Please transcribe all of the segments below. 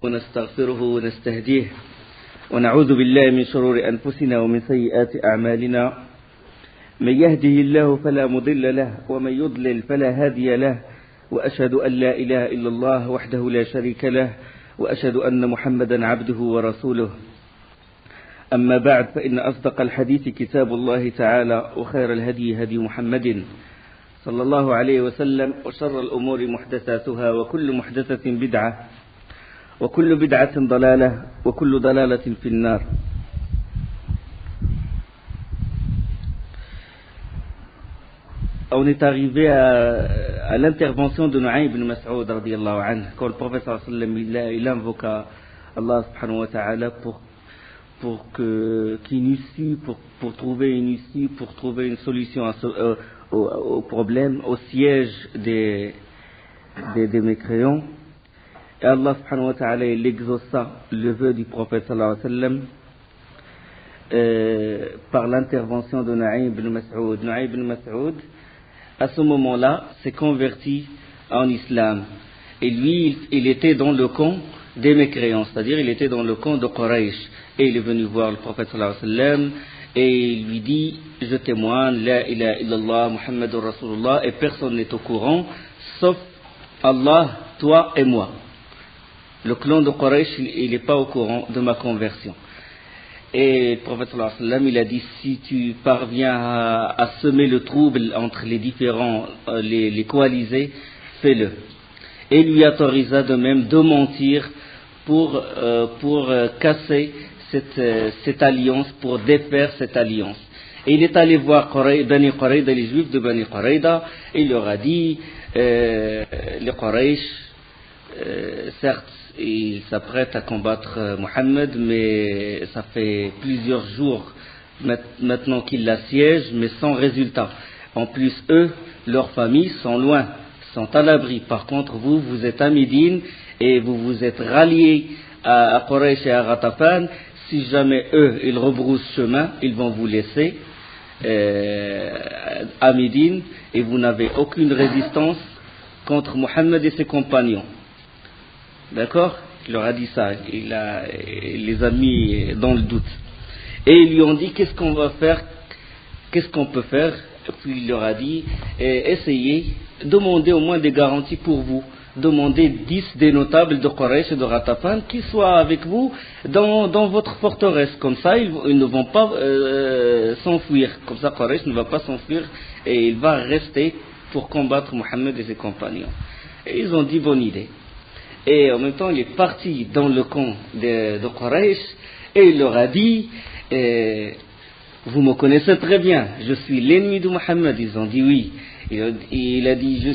ونستغفره ونستهديه ونعوذ بالله من شرور أنفسنا ومن سيئات أعمالنا من يهده الله فلا مضل له ومن يضلل فلا هادي له وأشهد أن لا إله إلا الله وحده لا شريك له وأشهد أن محمدا عبده ورسوله أما بعد فإن أصدق الحديث كتاب الله تعالى وخير الهدي هدي محمد صلى الله عليه وسلم وشر الأمور محدثاتها وكل محدثة بدعة وكل بدعة ضلالة وكل ضلالة في النار. On est arrivé à l'intervention de Nu'aym ibn Mas'ud radiyallahu anhu, quand le prophète sallallahu alayhi wa sallam il invoqua Allah subhanahu wa ta'ala pour trouver une issue, pour trouver une solution au problème, au siège des mécréants. Et Allah subhanahu wa ta'ala il exauça le vœu du prophète sallallahu alayhi wa sallam par l'intervention de Nu'aym ibn Mas'ud. Nu'aym ibn Mas'ud, à ce moment-là, s'est converti en islam. Et lui, il était dans le camp des mécréants, c'est-à-dire il était dans le camp de Quraysh. Et il est venu voir le prophète sallallahu alayhi wa sallam et il lui dit: je témoigne, la ilaha illallah, Muhammadur Rasulullah, et personne n'est au courant, sauf Allah, toi et moi. Le clan de Quraysh, il n'est pas au courant de ma conversion. Et le prophète sallallahu alayhi wa sallam, il a dit: si tu parviens à semer le trouble entre les différents, les coalisés, fais-le. Et il lui autorisa de même de mentir pour casser cette alliance, pour défaire cette alliance. Et il est allé voir Bani Qurayda, les juifs de Bani Qurayda, et il leur a dit: les Quraysh, certes, ils s'apprêtent à combattre Mohammed, mais ça fait plusieurs jours maintenant qu'ils l'assiègent, mais sans résultat. En plus, eux, leurs familles sont loin, sont à l'abri. Par contre, vous êtes à Médine et vous vous êtes ralliés à Quraysh et à Ghatafan. Si jamais eux, ils rebroussent chemin, ils vont vous laisser à Médine et vous n'avez aucune résistance contre Mohammed et ses compagnons. D'accord? Il leur a dit ça, il les a mis dans le doute. Et ils lui ont dit: qu'est-ce qu'on va faire? Qu'est-ce qu'on peut faire? Et puis il leur a dit: essayez, demandez au moins des garanties pour vous. Demandez 10 des notables de Quraysh et de Ghatafan qui soient avec vous dans votre forteresse. Comme ça, ils ne vont pas s'enfuir. Comme ça, Quraysh ne va pas s'enfuir et il va rester pour combattre Mohammed et ses compagnons. Et ils ont dit: bonne idée. Et en même temps, il est parti dans le camp de Quraysh et il leur a dit: vous me connaissez très bien, je suis l'ennemi de Mohammed. Ils ont dit oui. Il a dit: je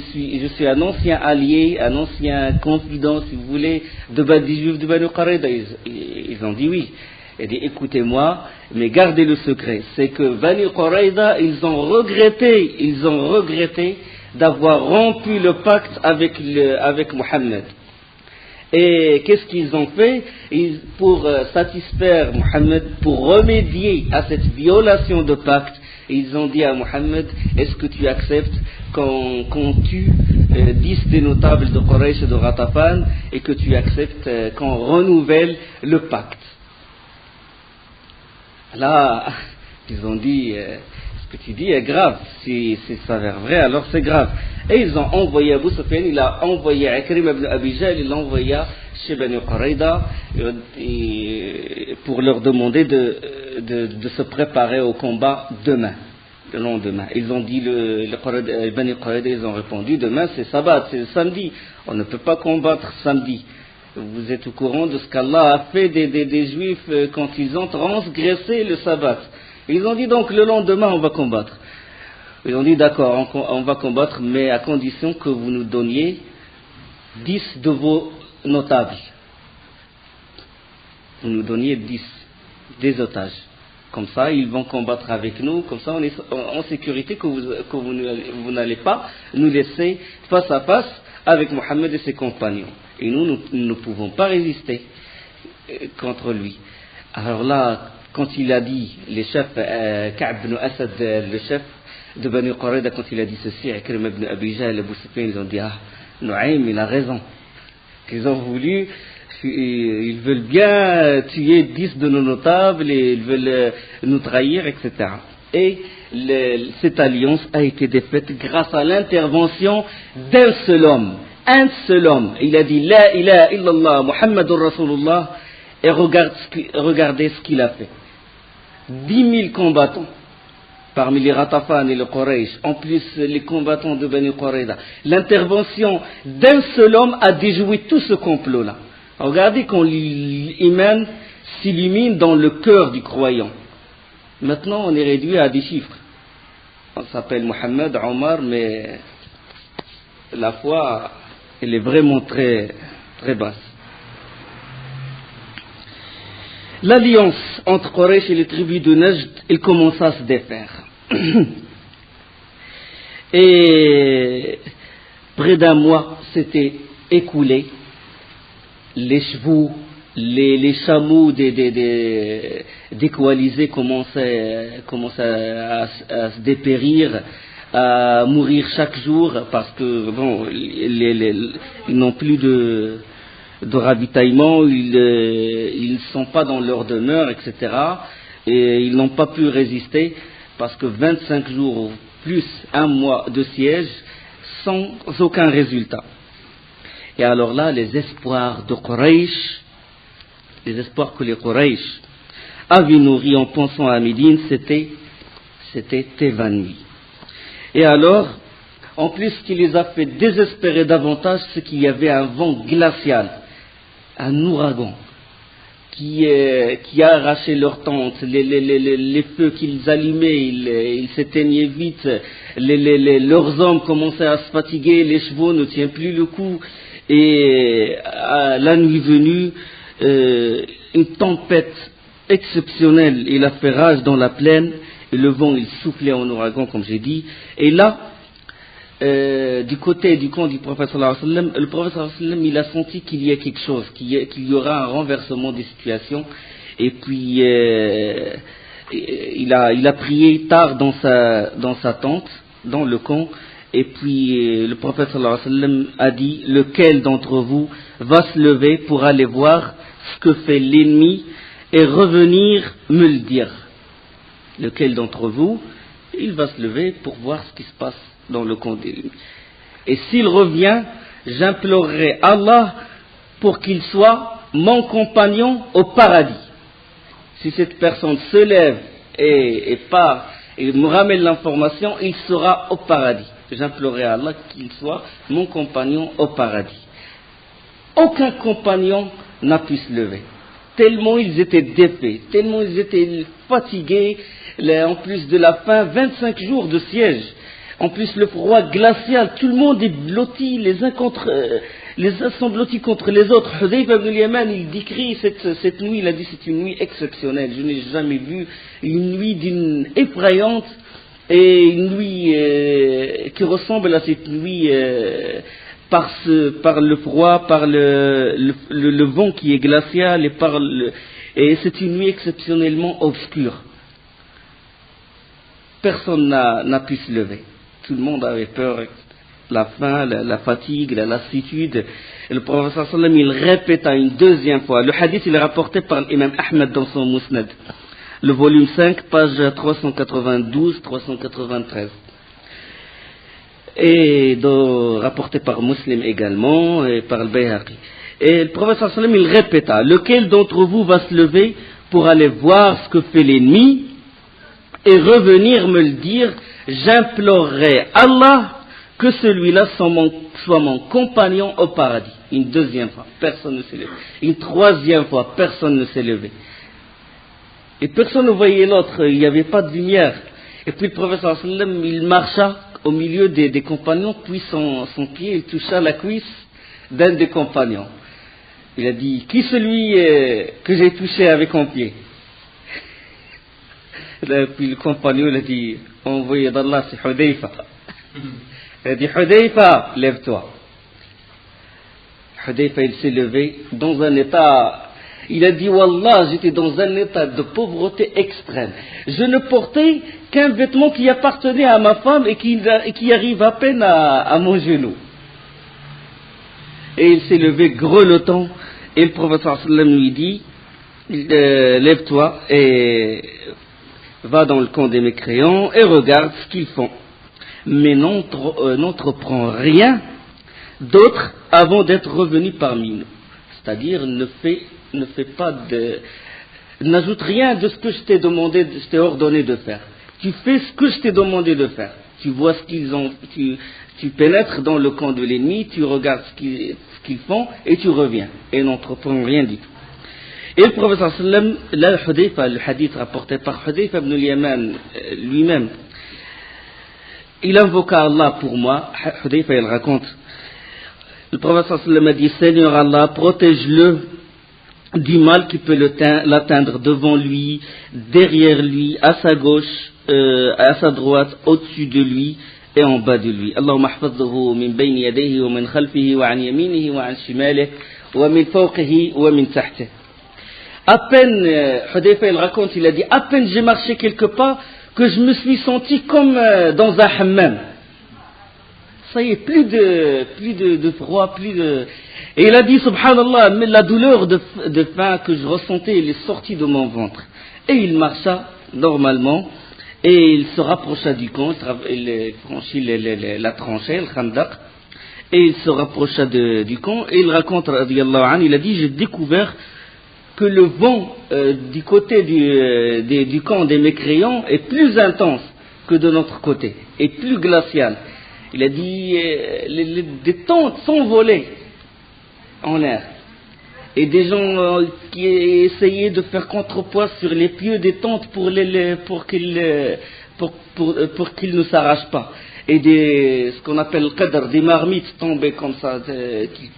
suis un ancien allié, un ancien confident, si vous voulez, des juifs de Bani Qurayda. Ils ont dit oui. Il a dit: écoutez-moi, mais gardez le secret. C'est que Bani Qurayda, ils ont regretté d'avoir rompu le pacte avec Mohammed. Et qu'est-ce qu'ils ont fait? Pour satisfaire Mohammed, pour remédier à cette violation de pacte, ils ont dit à Mohammed: est-ce que tu acceptes qu'on tue 10 des notables de Quraysh et de Ghatafan et que tu acceptes qu'on renouvelle le pacte? Là, ils ont dit: ce que tu dis est grave, si ça s'avère vrai, alors c'est grave. Et ils ont envoyé Abu Sufyan, il a envoyé Ikrim ibn Abi Jahl, il l'a envoyé chez Bani Qurayda pour leur demander de se préparer au combat demain, le lendemain. Ils ont dit, Bani Qurayda, ils ont répondu: demain c'est sabbat, c'est samedi, on ne peut pas combattre samedi. Vous êtes au courant de ce qu'Allah a fait des Juifs quand ils ont transgressé le sabbat. Ils ont dit: donc le lendemain on va combattre. Ils ont dit: d'accord, on va combattre, mais à condition que vous nous donniez 10 de vos notables. Vous nous donniez 10 des otages. Comme ça, ils vont combattre avec nous. Comme ça, on est en sécurité, que vous n'allez pas nous laisser face à face avec Mohammed et ses compagnons. Et nous ne pouvons pas résister contre lui. Alors là, quand il a dit, les chefs, Ka'b ibn Asad, le chef de Bani Qurayda, quand il a dit ceci, Ikrim ibn Abi Jahl, Abu Sufyan, ils ont dit: ah, Nu'aym, il a raison. Ils ont voulu ils veulent bien tuer 10 de nos notables, et ils veulent nous trahir, etc. Et cette alliance a été défaite grâce à l'intervention d'un seul homme. Un seul homme. Il a dit La ilaha illallah Muhammadur Rasulullah, et regardez ce qu'il a fait. 10 000 combattants parmi les Ratafan et les Quraysh, en plus les combattants de Bani Qurayza. L'intervention d'un seul homme a déjoué tout ce complot-là. Regardez quand l'iman s'illumine dans le cœur du croyant. Maintenant, on est réduit à des chiffres. On s'appelle Mohammed, Omar, mais la foi, elle est vraiment très, très basse. L'alliance entre Quraysh et les tribus de Najd, elle commença à se défaire. Et près d'un mois s'était écoulé. Les chevaux, les chameaux des coalisés commençaient à se dépérir, à mourir chaque jour, parce que bon, ils n'ont plus de ravitaillement, ils ne sont pas dans leur demeure, etc. Et ils n'ont pas pu résister, parce que 25 jours plus un mois de siège sans aucun résultat. Et alors là, les espoirs de Quraysh, les espoirs que les Quraysh avaient nourris en pensant à Médine, c'était évanoui. Et alors, en plus, ce qui les a fait désespérer davantage, c'est qu'il y avait un vent glacial, un ouragan, qui a arraché leurs tentes, les feux qu'ils allumaient, ils s'éteignaient vite, leurs hommes commençaient à se fatiguer, les chevaux ne tiennent plus le coup, et à la nuit venue, une tempête exceptionnelle, il a fait rage dans la plaine, et le vent il soufflait en ouragan, comme j'ai dit, et là, du côté du camp du prophète sallallahu alayhi wa sallam, le prophète sallallahu alayhi wa sallam, il a senti qu'il y a quelque chose, qu'il y aura un renversement des situations, et puis il a prié tard dans sa tente, dans le camp, et puis le prophète sallallahu alayhi wa sallam a dit, lequel d'entre vous va se lever pour aller voir ce que fait l'ennemi et revenir me le dire. Lequel d'entre vous, il va se lever pour voir ce qui se passe dans le camp d'ennemi. Et s'il revient, j'implorerai Allah pour qu'il soit mon compagnon au paradis. Si cette personne se lève et me ramène l'information, il sera au paradis. J'implorerai Allah qu'il soit mon compagnon au paradis. Aucun compagnon n'a pu se lever. Tellement ils étaient défaits, tellement ils étaient fatigués, en plus de la faim, 25 jours de siège. En plus, le froid glacial, tout le monde est blotti, les uns sont blottis contre les autres. Hudayfa ibn al-Yaman, il décrit cette nuit, il a dit c'est une nuit exceptionnelle. Je n'ai jamais vu une nuit d'une effrayante et une nuit qui ressemble à cette nuit par le froid, par le vent qui est glacial et c'est une nuit exceptionnellement obscure. Personne n'a pu se lever. Tout le monde avait peur, la faim, la fatigue, la lassitude. Et le prophète sallallahu alayhi wa sallam, il répéta une deuxième fois. Le hadith, il est rapporté par l'imam Ahmed dans son Musnad. Le volume 5, page 392-393. Et rapporté par Muslim également, et par le Bayhaqi. Et le prophète sallallahu alayhi wa sallam, il répéta, lequel d'entre vous va se lever pour aller voir ce que fait l'ennemi et revenir me le dire, j'implorerai Allah que celui-là soit mon compagnon au paradis. Une deuxième fois, personne ne s'est levé. Une troisième fois, personne ne s'est levé. Et personne ne voyait l'autre, il n'y avait pas de lumière. Et puis le prophète sallallahu alayhi wa sallam, il marcha au milieu des compagnons, puis son pied, il toucha la cuisse d'un des compagnons. Il a dit, qui celui que j'ai touché avec mon pied? Et puis le compagnon, il a dit, envoyé d'Allah, c'est Hudayfa. Il a dit, Hudayfa, lève-toi. Hudayfa, il s'est levé dans un état, il a dit, Wallah, j'étais dans un état de pauvreté extrême. Je ne portais qu'un vêtement qui appartenait à ma femme et qui arrive à peine à mon genou. Et il s'est levé grelottant Et le prophète sallam lui dit, lève-toi et va dans le camp des mécréants et regarde ce qu'ils font. Mais n'entreprends rien d'autre avant d'être revenu parmi nous. C'est-à-dire, n'ajoute rien de ce que je t'ai demandé, je t'ai ordonné de faire. Tu fais ce que je t'ai demandé de faire. Tu vois ce qu'ils ont, tu pénètres dans le camp de l'ennemi, tu regardes ce qu'ils font et tu reviens. Et n'entreprends rien du tout. Et le prophète sallam, là, le hadith rapporté par Hudayfa ibn al-Yaman lui-même, il invoqua Allah pour moi. Hudayfa, il raconte, le prophète sallam a dit, Seigneur Allah, protège-le du mal qui peut l'atteindre devant lui, derrière lui, à sa gauche, à sa droite, au-dessus de lui et en bas de lui. Allahumma hafadhhu min bayni yadayhi wa min khalfihi wa an yaminihi wa an shimalihi wa min fawqihi wa min tahtihi. À peine, Hudayfa il raconte, il a dit, à peine j'ai marché quelque part que je me suis senti comme dans un hammam. Ça y est, plus de froid, Et il a dit, subhanallah, mais la douleur de faim que je ressentais, elle est sortie de mon ventre. Et il marcha normalement, et il se rapprocha du camp, il franchit la tranchée, le khandaq, et il se rapprocha du camp, et il raconte, radiyallahu anhu, il a dit, j'ai découvert que le vent du côté du camp des mécréants est plus intense que de notre côté, et plus glacial. Il a dit, des tentes s'envolaient en l'air. Et des gens qui essayaient de faire contrepoids sur les pieux des tentes pour qu'ils ne s'arrachent pas. Et ce qu'on appelle le qadr, des marmites tombaient comme ça,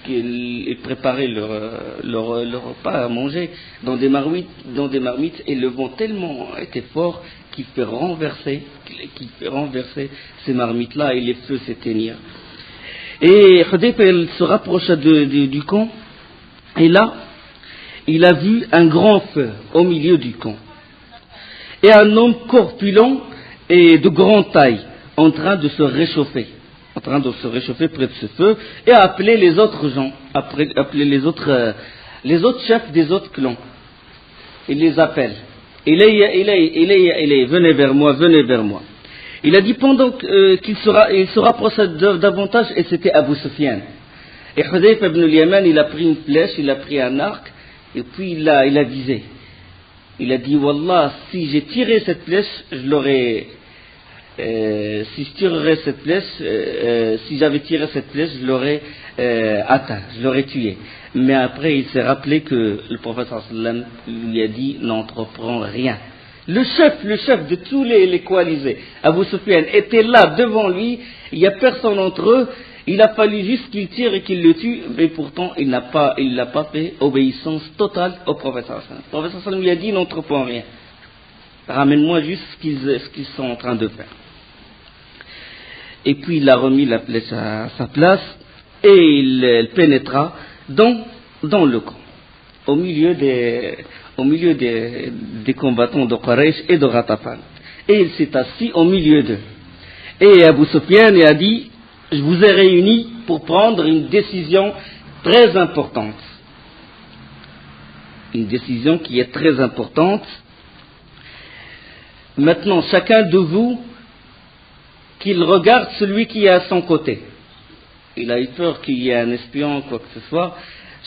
qu'ils préparaient leur repas à manger dans des marmites, et le vent tellement était fort qu'il fait renverser ces marmites-là et les feux s'éteignirent. Et Hudayfa se rapprocha du camp, et là, il a vu un grand feu au milieu du camp. Et un homme corpulent et de grande taille, en train de se réchauffer près de ce feu, et a appelé les autres gens, appelé les autres chefs des autres clans. Il les appelle. Venez vers moi. Il a dit pendant qu'il se rapprocha davantage, et c'était Abu Sufyan. Et Hudayfa ibn al-Yaman, il a pris une flèche, il a pris un arc, et puis il a visé. Il a dit, Wallah, si j'ai tiré cette flèche, si j'avais tiré cette flèche, je l'aurais atteint, je l'aurais tué. Mais après, il s'est rappelé que le prophète sallam lui a dit, n'entreprends rien. Le chef de tous les coalisés, Abu Sufyan, était là devant lui, il n'y a personne entre eux, il a fallu juste qu'il tire et qu'il le tue, mais pourtant il n'a pas fait obéissance totale au prophète sallam. Le prophète sallam lui a dit, n'entreprends rien. Ramène-moi juste ce qu'ils sont en train de faire. Et puis il a remis la flèche à sa place, et il pénétra dans le camp, au milieu des combattants de Quraysh et de Ghatafan. Et il s'est assis au milieu d'eux. Et Abu Sufyan a dit, je vous ai réunis pour prendre une décision très importante. Une décision qui est très importante. Maintenant, chacun de vous, qu'il regarde celui qui est à son côté. Il a eu peur qu'il y ait un espion, quoi que ce soit.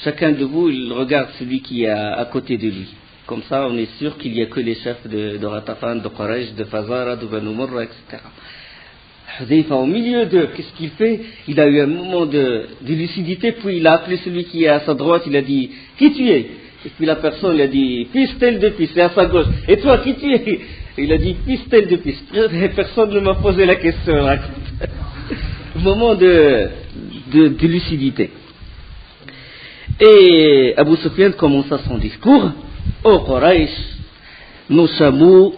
Chacun de vous, il regarde celui qui est à côté de lui. Comme ça, on est sûr qu'il n'y a que les chefs de Ghatafan, de Quraysh, de Fazara, de Banu Murra, etc. Hudayfa, au milieu d'eux, qu'est-ce qu'il fait? Il a eu un moment de lucidité, puis il a appelé celui qui est à sa droite, il a dit, qui tu es? Et puis la personne, il a dit, fils tel de fils, c'est à sa gauche. Et toi, qui tu es? Il a dit, fils tel de fils. Personne ne m'a posé la question. Moment de lucidité. Et Abu Sufyan commença son discours. Ô Quraysh, nos chevaux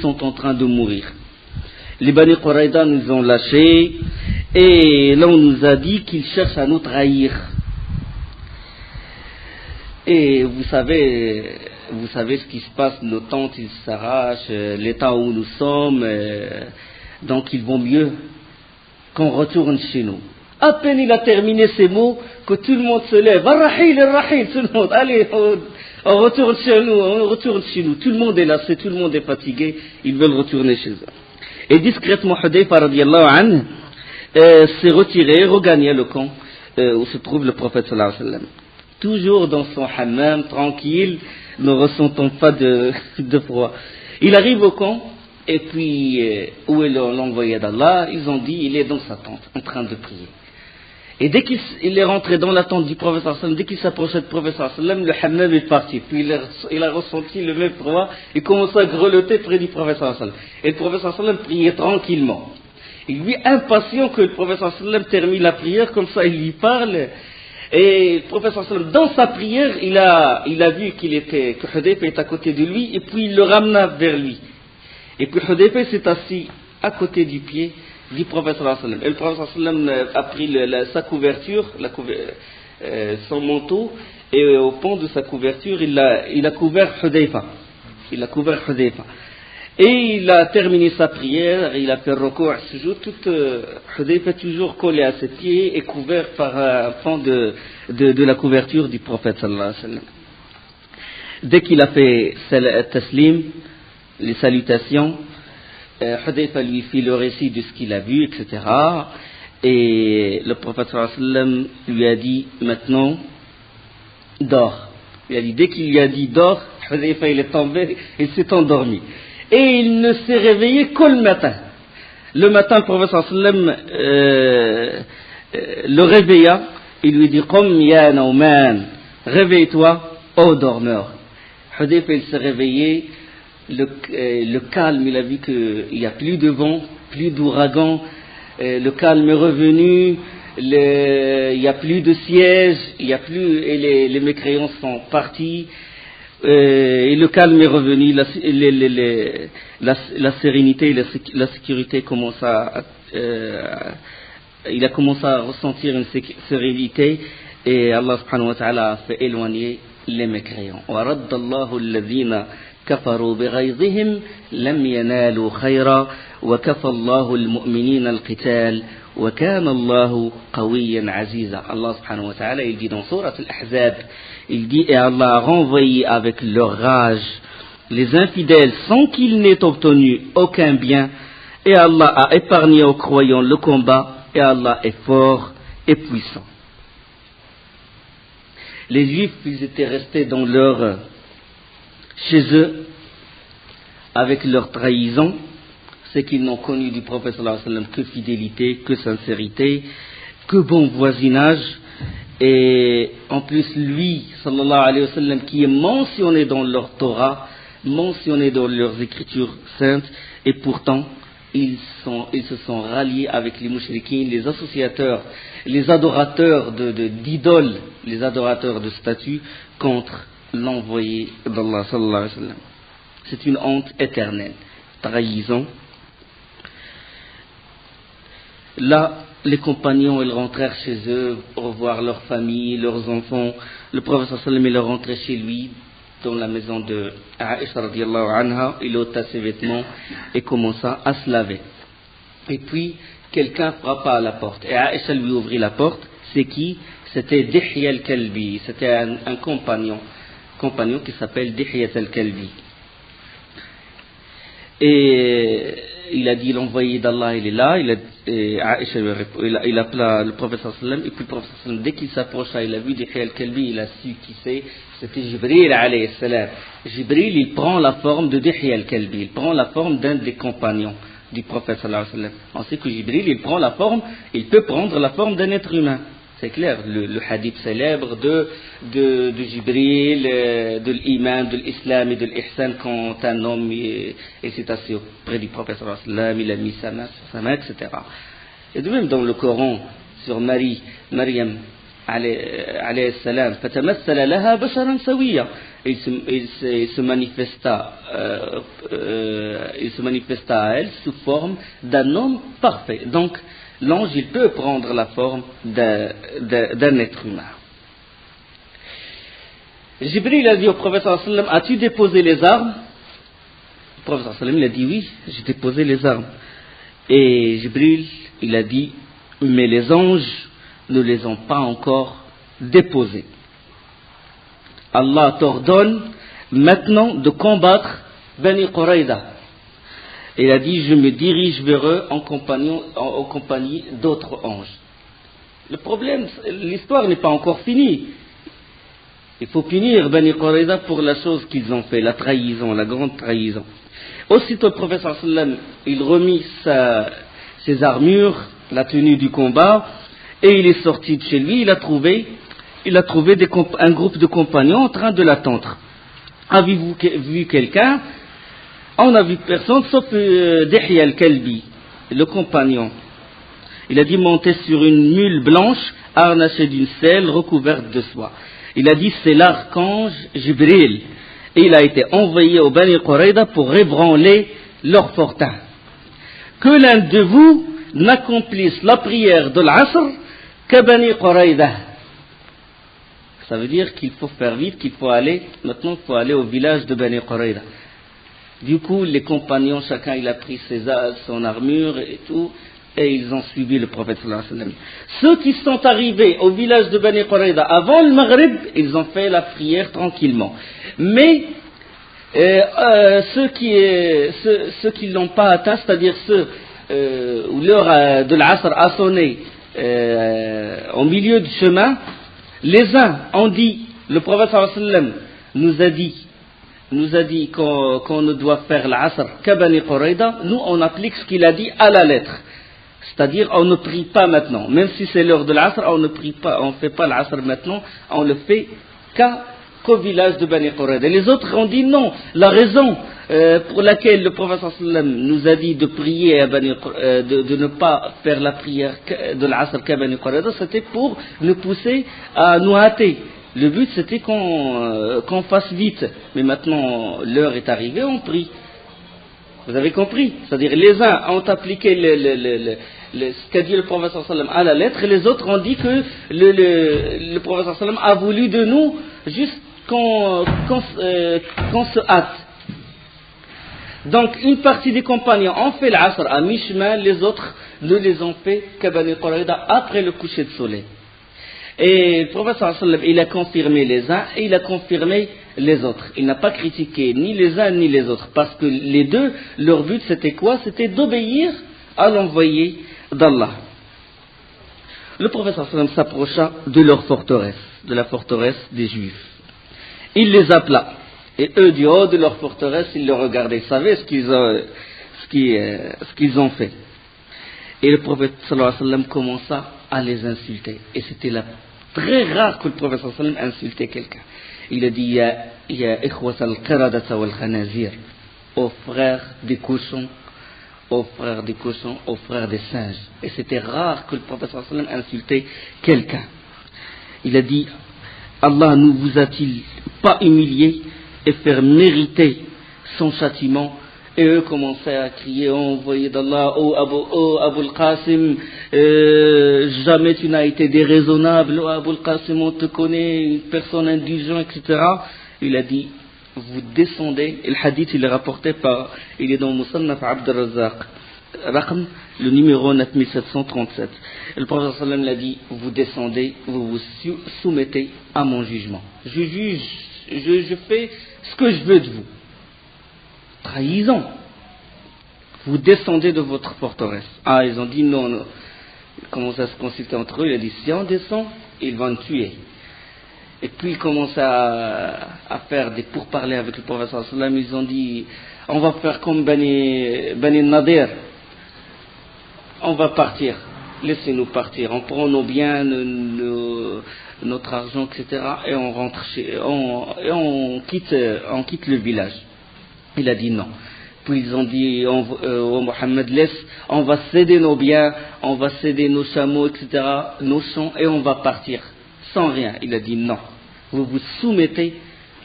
sont en train de mourir. Les Bani Qurayda nous ont lâchés, et là on nous a dit qu'ils cherchent à nous trahir. Et vous savez ce qui se passe, nos tentes ils s'arrachent, l'état où nous sommes, donc il vaut mieux qu'on retourne chez nous. À peine il a terminé ces mots, que tout le monde se lève. Ar-Rahil, Ar-Rahil, tout le monde. Allez, on retourne chez nous, on retourne chez nous. Tout le monde est lassé, tout le monde est fatigué. Ils veulent retourner chez eux. Et discrètement, Hudayfa radiallahu anhu s'est retiré, regagné le camp où se trouve le prophète sallallahu alayhi wa sallam. Toujours dans son hammam, tranquille, ne ressentant pas de froid. Il arrive au camp, et puis, où est l'envoyé d'Allah? Ils ont dit, il est dans sa tente, en train de prier. Et dès qu'il est rentré dans la tente du prophète sallallahu alayhi wa sallam, dès qu'il s'approchait du prophète sallallahu alayhi wa sallam, le hammam est parti. Puis il a ressenti le même froid, il commençait à grelotter près du prophète sallallahu alayhi wa sallam. Et le prophète sallallahu alayhi wa sallam priait tranquillement. Et lui, impatient que le prophète sallallahu alayhi wa sallam termine la prière, comme ça il lui parle. Et le prophète sallallahu alayhi wa sallam, dans sa prière, il a vu que Hudayfa est à côté de lui, et puis il le ramena vers lui. Et puis Hudayfa s'est assis à côté du pied du prophète sallallahu alayhi wa sallam. Et le prophète sallallahu alayhi wa sallam a pris sa couverture, son manteau, et au pont de sa couverture, il a couvert Hudayfa. Il a couvert Hudayfa. Et il a terminé sa prière, il a fait recours à ce jour, Hudayfa toujours collé à ses pieds et couvert par un pan de la couverture du prophète sallallahu alayhi wa sallam. Dès qu'il a fait taslim, les salutations, Hudayfa lui fit le récit de ce qu'il a vu, etc. Et le prophète sallallahu alayhi wa sallam lui a dit, maintenant, dors. Il a dit, dès qu'il lui a dit dors, Hudayfa il est tombé, il s'est endormi. Et il ne s'est réveillé que le matin. Le matin, le prophète sallallahu alayhi wa sallam le réveilla, il lui dit, Qum ya Nauman, réveille-toi, ô dormeur. Hudayfa il s'est réveillé, le calme, il a vu qu'il n'y a plus de vent, plus d'ouragan, le calme est revenu, il n'y a plus de siège, et les mécréants sont partis, et le calme est revenu, la sérénité et la sécurité il a commencé à ressentir une sérénité, et Allah subhanahu wa ta'ala a fait éloigner les mécréants. وَرَدَّ اللَّهُ الَّذِينَ كفروا بغيظهم لم ينالوا خيرا وكفى الله المؤمنين القتال وكان الله قويا عزيزا. Allah subhanahu wa ta'ala, il dit dans Surat Al-Ahzab, il dit, et Allah a renvoyé avec leur rage les infidèles sans qu'ils n'aient obtenu aucun bien, et Allah a épargné aux croyants le combat, et Allah est fort et puissant. Les Juifs, ils étaient restés dans chez eux, avec leur trahison, c'est qu'ils n'ont connu du prophète sallallahu alayhi wa sallam que fidélité, que sincérité, que bon voisinage, et en plus lui, sallallahu alayhi wa sallam, qui est mentionné dans leur Torah, mentionné dans leurs écritures saintes, et pourtant, ils se sont ralliés avec les mouchriquines, les associateurs, les adorateurs d'idoles, les adorateurs de statues, contre l'envoyé d'Allah sallallahu alayhi wa sallam. C'est une honte éternelle, trahison. Là, les compagnons, ils rentrèrent chez eux pour revoir leur famille, leurs enfants. Le prophète sallallahu alayhi wa sallam, il est rentré chez lui, dans la maison de Aïcha radiallahu anha, il ôta ses vêtements et commença à se laver. Et puis, quelqu'un frappa à la porte. Et Aïcha lui ouvrit la porte. C'est qui? C'était Dihya al-Kalbi. C'était un compagnon qui s'appelle Dihya al-Kalbi. Et il a dit, l'envoyé d'Allah, il est là. Aïcha il appela le prophète sallallahu alayhi wa sallam. Et puis le prophète sallallahu alayhi wa sallam, dès qu'il s'approcha, il a vu Dihya al-Kalbi, il a su qui c'est. C'était Jibril alayhi salam. Jibril, il prend la forme de Dihya al-Kalbi. Il prend la forme d'un des compagnons du prophète sallallahu alayhi wa sallam. On sait que Jibril, il peut prendre la forme d'un être humain. C'est clair, le hadith célèbre de Jibril, de l'iman, de l'islam et de l'ihsan, quand un homme s'est assis auprès du prophète sallallahu alayhi wa sallam, il a mis sa main sur sa main, etc. Et de même dans le Coran, sur Maryam alayhi salam, fatamassala laha basharan sawiya, il se manifesta à elle sous forme d'un homme parfait. Donc l'ange, il peut prendre la forme d'un être humain. Jibril a dit au prophète sallallahu alayhi wa sallam, as-tu déposé les armes? Le prophète sallallahu alayhi wa sallam, il a dit oui, j'ai déposé les armes. Et Jibril, il a dit, mais les anges ne les ont pas encore déposés. Allah t'ordonne maintenant de combattre Bani Quraïda. Il a dit, je me dirige vers eux en compagnie d'autres anges. Le problème, l'histoire n'est pas encore finie. Il faut punir Bani Quraïda pour la chose qu'ils ont fait, la trahison, la grande trahison. Aussitôt le prophète sallam, il remit ses armures, la tenue du combat, et il est sorti de chez lui, il a trouvé un groupe de compagnons en train de l'attendre. Avez-vous vu quelqu'un? On n'a vu personne sauf Dihya al-Kalbi, le compagnon. Il a dit monter sur une mule blanche, harnachée d'une selle recouverte de soie. Il a dit c'est l'archange Jibril. Et il a été envoyé au Bani Quraïda pour ébranler leur fortin. Que l'un de vous n'accomplisse la prière de l'Asr que Bani Quraïda. Ça veut dire qu'il faut faire vite, maintenant il faut aller au village de Bani Quraïda. Du coup, les compagnons, chacun il a pris son armure et tout, et ils ont suivi le prophète sallallahu alayhi wa sallam. Ceux qui sont arrivés au village de Bani Quraïda avant le Maghrib, ils ont fait la prière tranquillement. Mais ceux qui ne l'ont pas atteint, c'est-à-dire ceux où l'heure de l'Asr a sonné au milieu du chemin, les uns ont dit, le prophète sallallahu alayhi wa sallam nous a dit qu'on ne doit faire l'Asr qu'à Bani Quraïda. Nous on applique ce qu'il a dit à la lettre. C'est-à-dire, on ne prie pas maintenant. Même si c'est l'heure de l'Asr, on ne prie pas, on ne fait pas l'Asr maintenant, on le fait qu'au village de Bani Quraïda. Les autres ont dit non. La raison pour laquelle le prophète sallam nous a dit de prier à de ne pas faire la prière de l'Asr qu'à Bani Quraïda, c'était pour nous pousser à nous hâter. Le but c'était qu'on fasse vite. Mais maintenant, l'heure est arrivée, on prie. Vous avez compris? C'est-à-dire, les uns ont appliqué ce qu'a dit le prophète sallam à la lettre, et les autres ont dit que le prophète sallam a voulu de nous juste qu'on se hâte. Donc, une partie des compagnons ont fait l'Asr à mi-chemin, les autres ne les ont fait qu'à Bani Quraïda après le coucher de soleil. Et le prophète sallam, il a confirmé les uns et il a confirmé les autres. Il n'a pas critiqué ni les uns ni les autres, parce que les deux, leur but c'était quoi? C'était d'obéir à l'envoyé d'Allah. Le prophète sallam s'approcha de leur forteresse, de la forteresse des Juifs. Il les appela, et eux du haut de leur forteresse, ils le regardaient, ils savaient ce qu'ils ont fait. Et le prophète sallam commença à les insulter, et c'était très rare que le prophète sallam insultait quelqu'un. Il a dit Ya ikhwas al-qiradata wal-khanazir, aux frères des cochons, aux frères des singes. Et c'était rare que le prophète sallam insultait quelqu'un. Il a dit Allah ne vous a-t-il pas humilié et faire mériter son châtiment? Et eux commençaient à crier, oh envoyé d'Allah, oh Abu al-Qasim, jamais tu n'as été déraisonnable, oh Abu al-Qasim, on te connaît, une personne indulgente, etc. Il a dit, vous descendez, et le hadith il est rapporté il est dans Musannaf Abd al-Razzaq, le numéro 9737. Et le prophète sallam l'a dit, vous descendez, vous vous soumettez à mon jugement. Je fais ce que je veux de vous. Trahison. Vous descendez de votre forteresse. Ah, ils ont dit non. Ils commencent à se consulter entre eux. Il a dit si on descend, ils vont nous tuer. Et puis ils commencent à faire des pourparlers avec le prophète sallallahu alayhi wa sallam. Ils ont dit on va faire comme Bani Nadir. On va partir. Laissez-nous partir. On prend nos biens, notre argent, etc. Et on rentre on quitte le village. Il a dit non. Puis ils ont dit oh Mohammed, on va céder nos biens, on va céder nos chameaux, etc., nos champs, et on va partir sans rien. Il a dit non. Vous vous soumettez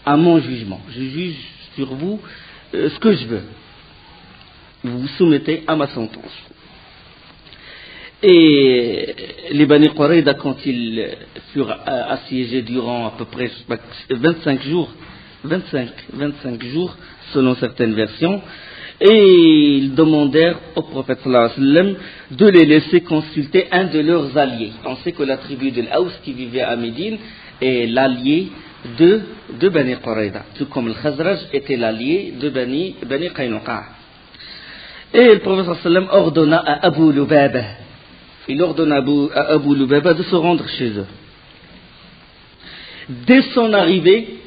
à mon jugement. Je juge sur vous ce que je veux. Vous vous soumettez à ma sentence. Et les Bani Quraïda, quand ils furent assiégés durant à peu près 25 jours, selon certaines versions, Et ils demandèrent au prophète sallallahu alayhi wa sallam de les laisser consulter un de leurs alliés. On sait que la tribu de l'Aous qui vivait à Médine est l'allié de Bani Qurayda, tout comme le Khazraj était l'allié de Bani Qaynuqa. Et le prophète sallallahu alayhi wa sallam ordonna à Abu Lubaba, il ordonna à Abu Lubaba de se rendre chez eux. Dès son arrivée,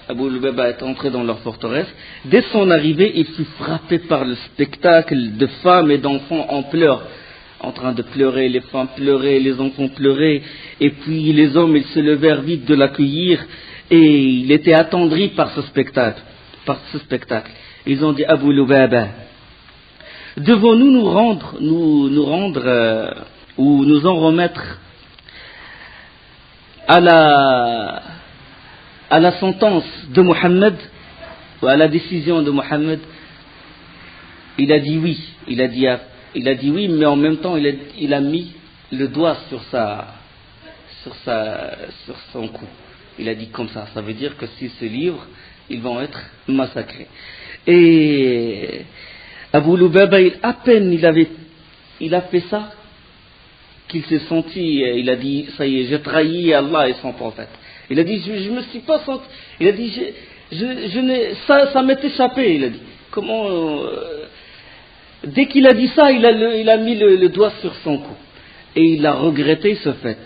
Abu Lubaba est entré dans leur forteresse. Dès son arrivée, il fut frappé par le spectacle de femmes et d'enfants en pleurs, en train de pleurer, les femmes pleuraient, les enfants pleuraient, et puis les hommes, ils se levèrent vite de l'accueillir, et il était attendri par ce spectacle. Ils ont dit, Abu Lubaba, devons-nous nous rendre, ou nous en remettre à la sentence de Mohammed, ou à la décision de Mohammed? Il a dit oui. Il a dit oui, mais en même temps, il a mis le doigt sur son cou. Il a dit comme ça. Ça veut dire que s'ils se livrent, ils vont être massacrés. Et Abu Lubaba, à peine il a fait ça, qu'il s'est senti, il a dit, ça y est, j'ai trahi Allah et son prophète. Il a dit, je me suis pas senti. Il a dit, ça m'est échappé. Il a dit, comment dès qu'il a dit ça, il a mis le doigt sur son cou. Et il a regretté ce fait.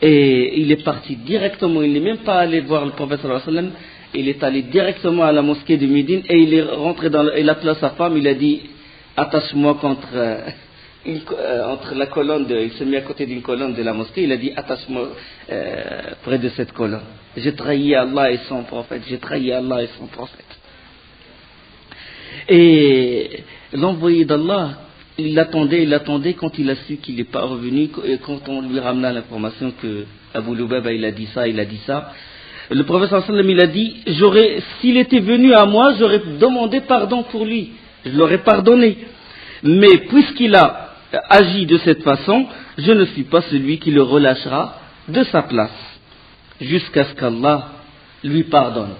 Et il est parti directement. Il n'est même pas allé voir le prophète sallallahu alayhi wa sallam. Il est allé directement à la mosquée de Médine et il est rentré il a appelé à sa femme. Il a dit, attache-moi entre la colonne, il s'est mis à côté d'une colonne de la mosquée, il a dit, attache-moi près de cette colonne. J'ai trahi Allah et son prophète, Et l'envoyé d'Allah, il l'attendait quand il a su qu'il n'est pas revenu, et quand on lui ramena l'information que Abu Lubaba, il a dit ça. Le prophète sallallahu alayhi wa sallam, il a dit, s'il était venu à moi, j'aurais demandé pardon pour lui, je l'aurais pardonné. Mais puisqu'il a agi de cette façon, je ne suis pas celui qui le relâchera de sa place, jusqu'à ce qu'Allah lui pardonne,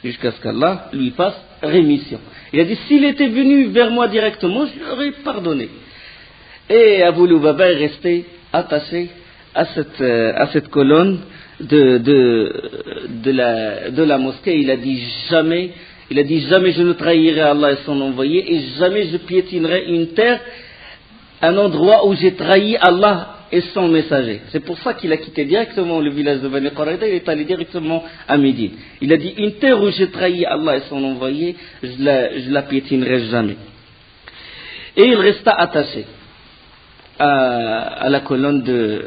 jusqu'à ce qu'Allah lui fasse rémission. Il a dit, s'il était venu vers moi directement, je l'aurais pardonné. Et Abu Lubaba est resté attaché à cette colonne de la mosquée. Il a dit jamais je ne trahirai Allah et son envoyé, et jamais je piétinerai une terre, un endroit où j'ai trahi Allah et son messager. C'est pour ça qu'il a quitté directement le village de Bani Qurayda, il est allé directement à Médine. Il a dit, une terre où j'ai trahi Allah et son envoyé, je la piétinerai jamais. Et il resta attaché à la colonne de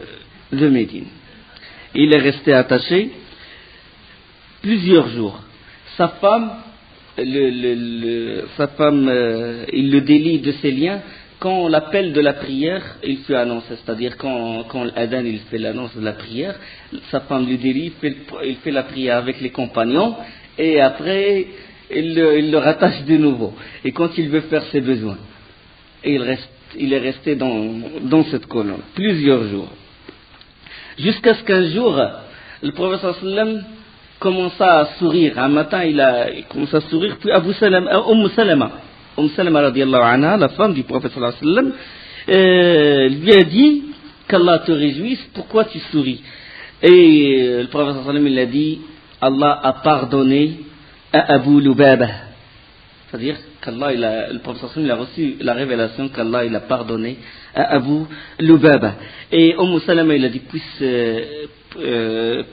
Médine. Il est resté attaché plusieurs jours. Sa femme, il le délie de ses liens quand l'appel de la prière il fut annoncé, c'est-à-dire quand l'adhan il fait l'annonce de la prière, sa femme le délie, il fait la prière avec les compagnons et après il le rattache de nouveau. Et quand il veut faire ses besoins, et il est resté dans cette colonne plusieurs jours, jusqu'à ce qu'un jour le prophète sallallahu alayhi wa sallam commença à sourire. Un matin, il commença à sourire. Puis Umm Salama radiallahu anha, la femme du prophète sallallahu alayhi wa sallam, lui a dit qu'Allah te réjouisse, pourquoi tu souris? Et le prophète sallallahu alayhi wa sallam, il a dit, Allah a pardonné à Abu Lubaba. C'est-à-dire qu'Allah, le prophète sallallahu alayhi wa sallam, il a reçu la révélation qu'Allah, il a pardonné à Abu Lubaba. Et Salama, il a dit,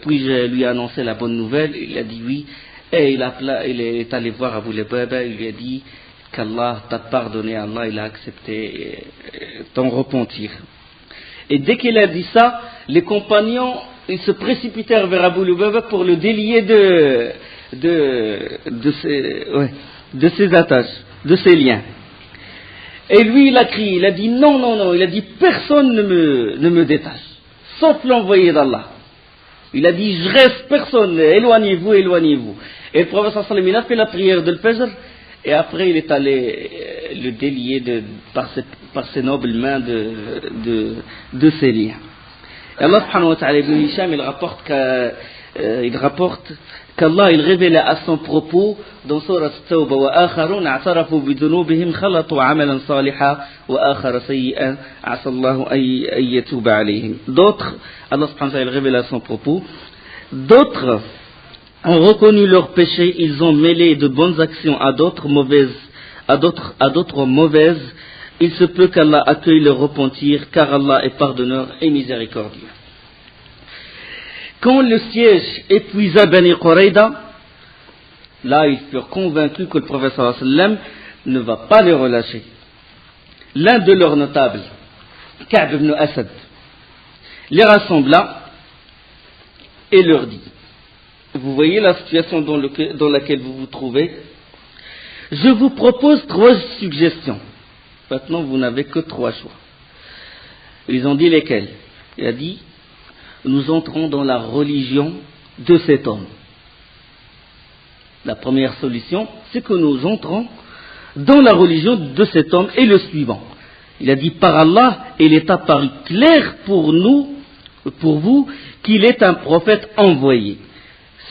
puis-je lui annoncer la bonne nouvelle? Il a dit oui. Et il est allé voir Abu Lubaba, il lui a dit qu'Allah t'a pardonné, Allah il a accepté ton repentir. Et dès qu'il a dit ça, les compagnons, ils se précipitèrent vers Abu Lubaba pour le délier de ses attaches, de ses liens. Et lui, il a crié, il a dit non, il a dit personne ne me détache, sauf l'envoyé d'Allah. Il a dit je reste, personne, éloignez-vous. Et le prophète sallallahu alayhi wa sallam, il a fait la prière de l'Fajr, et après il est allé le délier par ses nobles mains de ses liens. Et Allah subhanahu wa ta'ala, Ibn Hisham, il rapporte qu'Allah il révélait à son propos dans Surat Tawba وآخرون اعترفوا بذنوبهم خلطوا عملا صالحا وآخر سيئا عسى الله أن يتوب عليهم. D'autres, Allah subhanahu wa ta'ala il révèle à son propos, d'autres ont reconnu leurs péchés, ils ont mêlé de bonnes actions à d'autres mauvaises, il se peut qu'Allah accueille le repentir, car Allah est pardonneur et miséricordieux. Quand le siège épuisa Bani Qurayda, là ils furent convaincus que le prophète sallallahu alayhi wa sallam ne va pas les relâcher. L'un de leurs notables, Ka'b ibn Asad, les rassembla et leur dit: vous voyez la situation dans laquelle vous vous trouvez? Je vous propose 3 suggestions. Maintenant, vous n'avez que 3 choix. Ils ont dit lesquels? Il a dit: nous entrons dans la religion de cet homme. La première solution, c'est que nous entrons dans la religion de cet homme et le suivant. Il a dit: par Allah, il est apparu clair pour vous, qu'il est un prophète envoyé.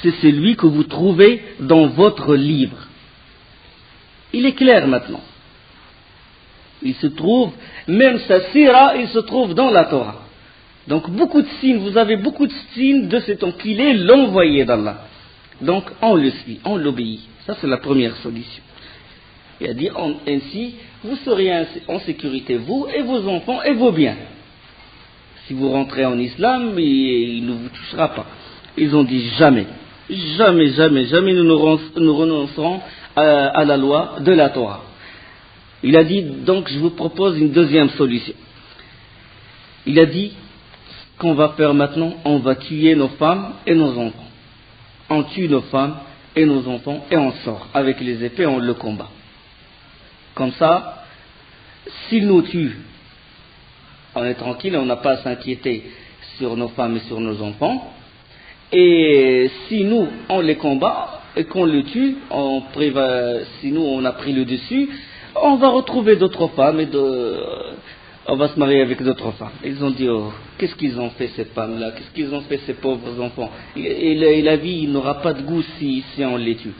C'est celui que vous trouvez dans votre livre. Il est clair maintenant. Il se trouve, même sa sira, il se trouve dans la Torah. Donc beaucoup de signes, vous avez beaucoup de signes de cet homme, qu'il est l'envoyé d'Allah. Donc on le suit, on l'obéit. Ça c'est la première solution. Il a dit ainsi, vous serez en sécurité, vous et vos enfants et vos biens. Si vous rentrez en islam, il ne vous touchera pas. Ils ont dit jamais, jamais, jamais, jamais nous renoncerons à la loi de la Torah. Il a dit donc je vous propose une deuxième solution. Il a dit: ce qu'on va faire maintenant, on va tuer nos femmes et nos enfants. On tue nos femmes et nos enfants et on sort avec les épées, on le combat. Comme ça, s'ils nous tuent, on est tranquille, on n'a pas à s'inquiéter sur nos femmes et sur nos enfants. Et si nous, on les combat et qu'on le tue, si nous, on a pris le dessus, on va retrouver d'autres femmes et on va se marier avec d'autres femmes. Ils ont dit: oh, qu'est-ce qu'ils ont fait ces femmes-là? Qu'est-ce qu'ils ont fait ces pauvres enfants? Et la vie n'aura pas de goût si on les tue.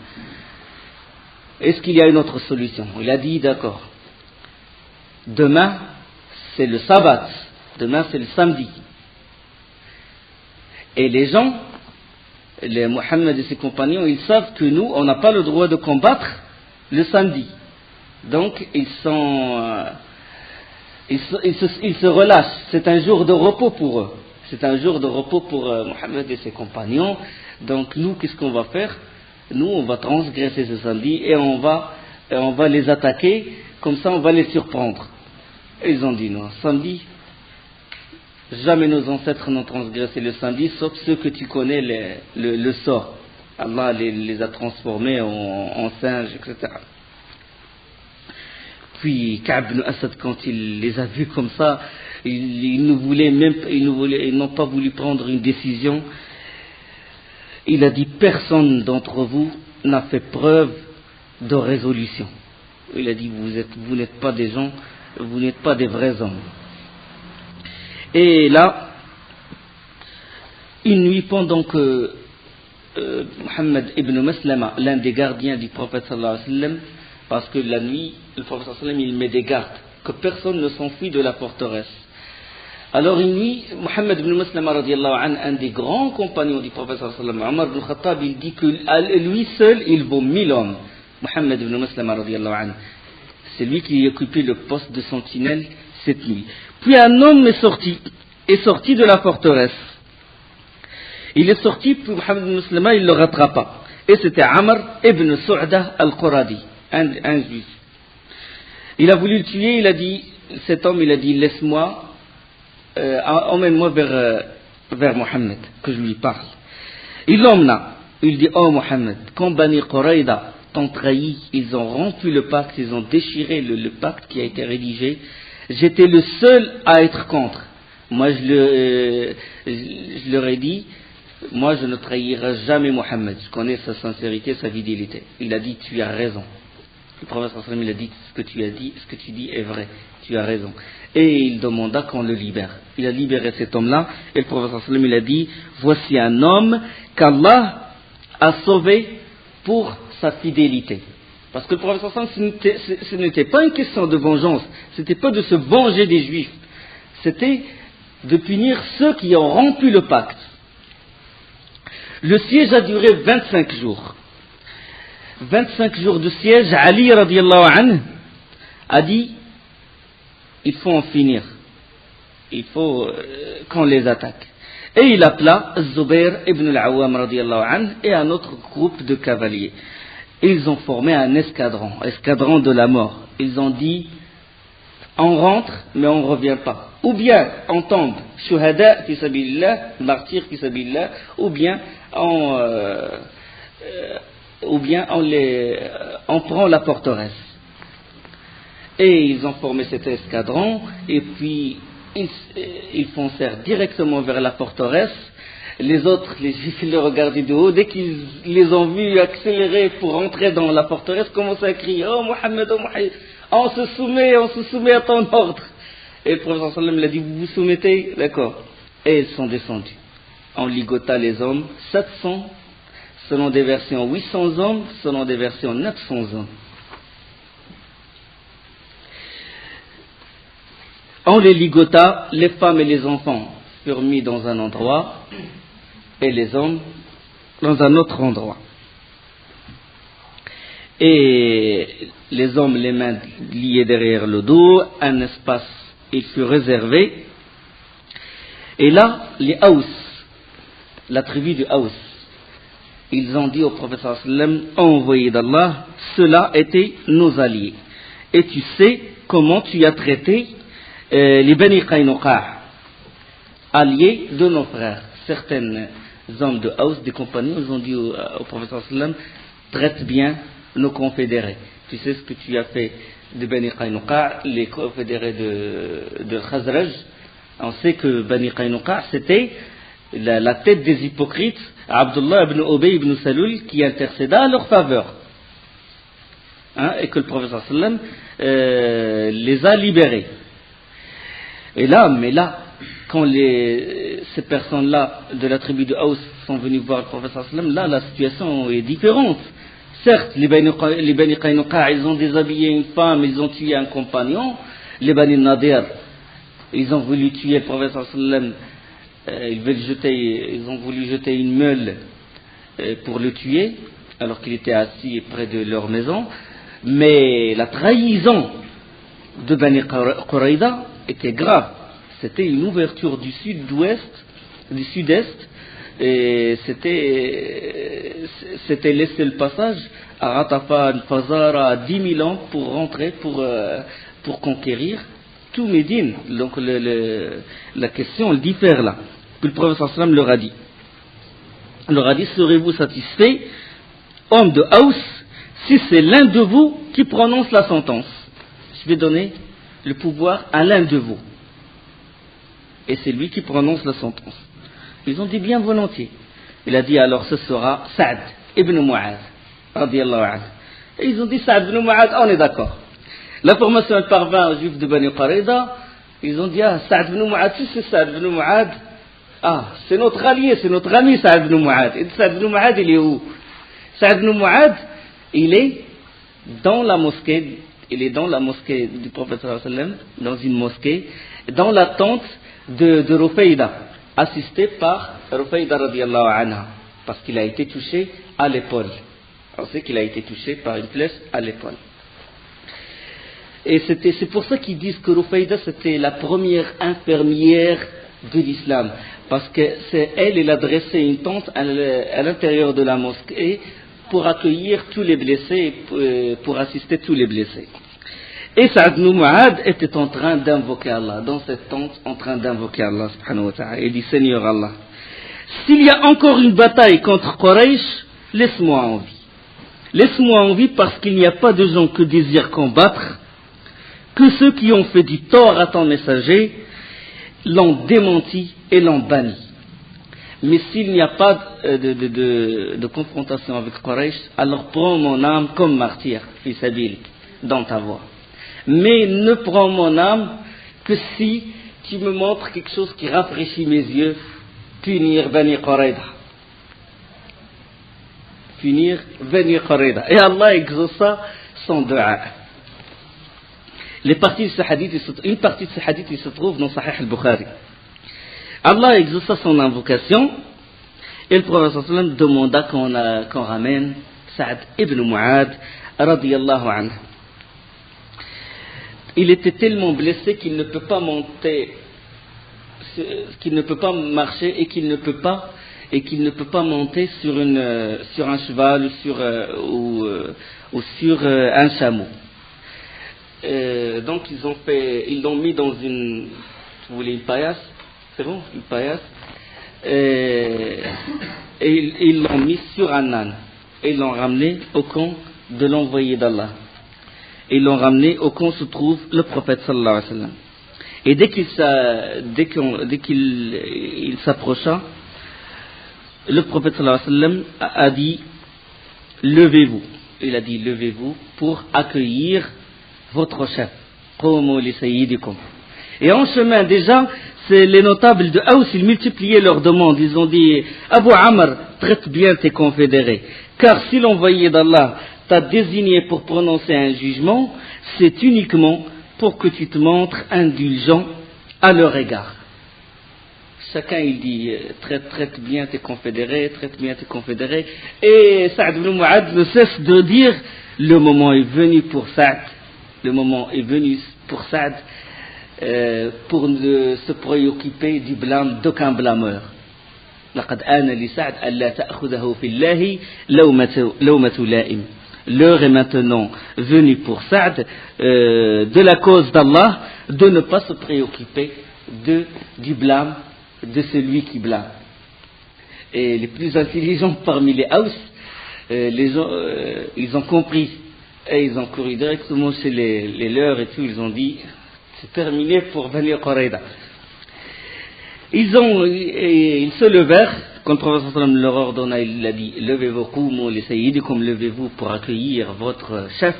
Est-ce qu'il y a une autre solution? Il a dit: d'accord. Demain, c'est le sabbat. Demain, c'est le samedi. Et les gens, les Mohammed et ses compagnons, ils savent que nous, on n'a pas le droit de combattre le samedi. Donc, ils se relâchent. C'est un jour de repos pour eux. C'est un jour de repos pour Mohammed et ses compagnons. Donc, nous, qu'est-ce qu'on va faire? Nous, on va transgresser ce samedi et on va les attaquer. Comme ça, on va les surprendre. Et ils ont dit: non, samedi, jamais nos ancêtres n'ont transgressé le samedi, sauf ceux que tu connais le sort. Allah les a transformés en singes, etc. Puis Ka'b ibn Asad, quand il les a vus comme ça, ils n'ont pas voulu prendre une décision. Il a dit: personne d'entre vous n'a fait preuve de résolution. Il a dit: vous n'êtes pas des gens, vous n'êtes pas des vrais hommes. Et là, une nuit, pendant que Muhammad ibn Maslama, l'un des gardiens du prophète sallallahu alayhi wa sallam, parce que la nuit, le prophète sallallahu alayhi wa sallam, il met des gardes, que personne ne s'enfuit de la forteresse. Alors une nuit, Muhammad ibn Maslama radiallahu anhu, un des grands compagnons du prophète sallallahu alayhi wa sallam, Omar ibn Khattab, il dit que lui seul, il vaut 1000 hommes. Muhammad ibn Maslama radiallahu anhu, c'est lui qui occupait le poste de sentinelle cette nuit. Puis un homme est sorti de la forteresse. Il est sorti, puis Muhammad ibn Maslama, il le rattrapa. Et c'était Amr ibn Su'da al-Quradi, un juif. Il a voulu le tuer, cet homme, il a dit: laisse-moi, emmène-moi vers Mohammed, que je lui parle. Il l'emmena. Il dit: oh Mohammed, quand Bani Qurayda t'ont trahi, ils ont rompu le pacte, ils ont déchiré le pacte qui a été rédigé. J'étais le seul à être contre. Moi, je leur ai dit: moi, je ne trahirai jamais Mohammed. Je connais sa sincérité, sa fidélité. Il a dit: tu as raison. Le prophète sallallahu alayhi wa sallam, il a dit: ce que tu dis est vrai. Tu as raison. Et il demanda qu'on le libère. Il a libéré cet homme-là. Et le prophète sallallahu alayhi wa sallam, il a dit: voici un homme qu'Allah a sauvé pour sa fidélité. Parce que le prophète sallallahu alayhi wa sallam, ce n'était pas une question de vengeance, ce n'était pas de se venger des juifs, c'était de punir ceux qui ont rompu le pacte. Le siège a duré 25 jours. 25 jours de siège, Ali radiallahu anhu a dit, il faut en finir. Il faut qu'on les attaque. Et il appela Zubair ibn al-Awwam radiallahu anhu et un autre groupe de cavaliers. Ils ont formé un escadron de la mort. Ils ont dit, on rentre, mais on ne revient pas. Ou bien on tombe, shuhada fi sabilillah, martyr fi sabilillah, ou bien on prend la forteresse. Et ils ont formé cet escadron, et puis ils foncèrent directement vers la forteresse. Les autres, les juifs, ils les regardaient de haut. Dès qu'ils les ont vus accélérer pour entrer dans la forteresse, commençaient à crier, oh Mohammed, on se soumet à ton ordre. Et le prophète sallallahu alayhi wa sallam a dit, vous vous soumettez, d'accord. Et ils sont descendus. On ligota les hommes, 700, selon des versions 800 hommes, selon des versions 900 hommes. On les ligota, les femmes et les enfants furent mis dans un endroit, et les hommes dans un autre endroit. Et les hommes, les mains liées derrière le dos, un espace, il fut réservé. Et là, les Haous, la tribu du Haous, ils ont dit au prophète sallallahu alayhi wa sallam, envoyé d'Allah, ceux-là étaient nos alliés. Et tu sais comment tu as traité les Bani Qaynuqa, alliés de nos frères. Certains hommes de Haous, des compagnons, ils ont dit au prophète sallallahu alayhi wa sallam, traite bien nos confédérés. Tu sais ce que tu as fait de Bani Qaynuqa, les confédérés de Khazraj. On sait que Bani Qaynuqa, c'était la tête des hypocrites, Abdullah ibn Ubay ibn Salul, qui intercéda à leur faveur. Et que le prophète sallallahu alayhi wa sallam les a libérés. Et là, quand ces personnes-là de la tribu de Haous sont venues voir le prophète sallallahu alayhi wa sallam, là, la situation est différente. Certes, les Bani Qaynuqa, ils ont déshabillé une femme, ils ont tué un compagnon. Les Bani Nadir, ils ont voulu tuer le prophète sallallahu alayhi wa sallam, ils ont voulu jeter une meule pour le tuer, alors qu'il était assis près de leur maison. Mais la trahison de Bani Qurayda était grave. C'était une ouverture du sud-est, et c'était laisser le passage à Ratafan, Fazara, à 10 000 ans pour rentrer, pour conquérir tout Médine. Donc la question elle diffère là. Puis le prophète sallallahu alayhi wa sallam leur a dit, serez-vous satisfaits, hommes de Haous, si c'est l'un de vous qui prononce la sentence? Je vais donner le pouvoir à l'un de vous. Et c'est lui qui prononce la sentence. Ils ont dit bien volontiers. Il a dit alors ce sera Saad ibn Mu'adh radiyallahu anhu. Et ils ont dit Saad ibn Mu'adh, on est d'accord. L'information elle parvint aux juifs de Bani Qurayza. Ils ont dit Saad ibn Mu'adh, si c'est Saad ibn Mu'adh, c'est notre allié, c'est notre ami Saad ibn Mu'adh. Et Saad ibn Mu'adh il est où? Saad ibn Mu'adh il est dans la mosquée. Il est dans la mosquée du prophète sallallahu alayhi wa sallam, dans une mosquée, dans la tente de Rufayda, assisté par Rufayda radiyallahu anha, parce qu'il a été touché à l'épaule. On sait qu'il a été touché par une flèche à l'épaule. Et c'est pour ça qu'ils disent que Rufayda c'était la première infirmière de l'islam, parce que elle a dressé une tente à l'intérieur de la mosquée pour accueillir tous les blessés, pour assister tous les blessés. Et Saad ibn Mu'adh était en train d'invoquer Allah, dans cette tente, en train d'invoquer Allah, subhanahu wa ta'ala. Il dit, Seigneur Allah, s'il y a encore une bataille contre Quraysh, laisse-moi en vie. Laisse-moi en vie parce qu'il n'y a pas de gens que désirent combattre, que ceux qui ont fait du tort à ton messager l'ont démenti et l'ont banni. Mais s'il n'y a pas de confrontation avec Quraysh, alors prends mon âme comme martyr, fi sabil, dans ta voie. Mais ne prends mon âme que si tu me montres quelque chose qui rafraîchit mes yeux, punir Bani Qurayza. finir Bani Qurayza. Et Allah exauça son dua. Une partie de ce hadith il se trouve dans Sahih al-Bukhari. Allah exauça son invocation et le prophète sallallahu alayhi wa sallam demanda qu'on ramène Sa'd ibn Mu'adh radiyallahu anhu. Il était tellement blessé qu'il ne peut pas monter, qu'il ne peut pas marcher et qu'il ne peut pas monter sur un cheval ou sur un chameau. Donc ils l'ont mis dans une, vous voulez une paillasse, c'est bon, une paillasse, et ils l'ont mis sur un âne et ils l'ont ramené au camp de l'envoyé d'Allah. Et ils l'ont ramené au camp où se trouve le prophète sallallahu alayhi wa sallam. Et dès qu'il s'approcha, le prophète sallallahu alayhi wa sallam a dit levez-vous. Il a dit levez-vous pour accueillir votre chef. Qumu li sayyidikum. Et en chemin déjà, les notables de Aws, ils multipliaient leurs demandes. Ils ont dit Abu Amr, traite bien tes confédérés. Car si l'envoyé d'Allah t'a désigné pour prononcer un jugement, c'est uniquement pour que tu te montres indulgent à leur égard. Chacun il dit traite bien tes confédérés, traite bien tes confédérés. Et Sa'd ibn Mu'adh ne cesse de dire le moment est venu pour Sa'd, pour ne se préoccuper du blâme d'aucun blâmeur. لقد آن لسعد ألا تأخذه في الله لومة لائم. L'heure est maintenant venue pour Sa'd, de la cause d'Allah, de ne pas se préoccuper du blâme de celui qui blâme. Et les plus intelligents parmi les Haus, ils ont compris et ils ont couru directement chez les leurs et tout. Ils ont dit c'est terminé pour Bani Qurayza. Ils se levèrent quand le prophète sallallahu alayhi wa sallam leur ordonna, il a dit levez-vous, qumu li sayyidikum, levez-vous pour accueillir votre chef.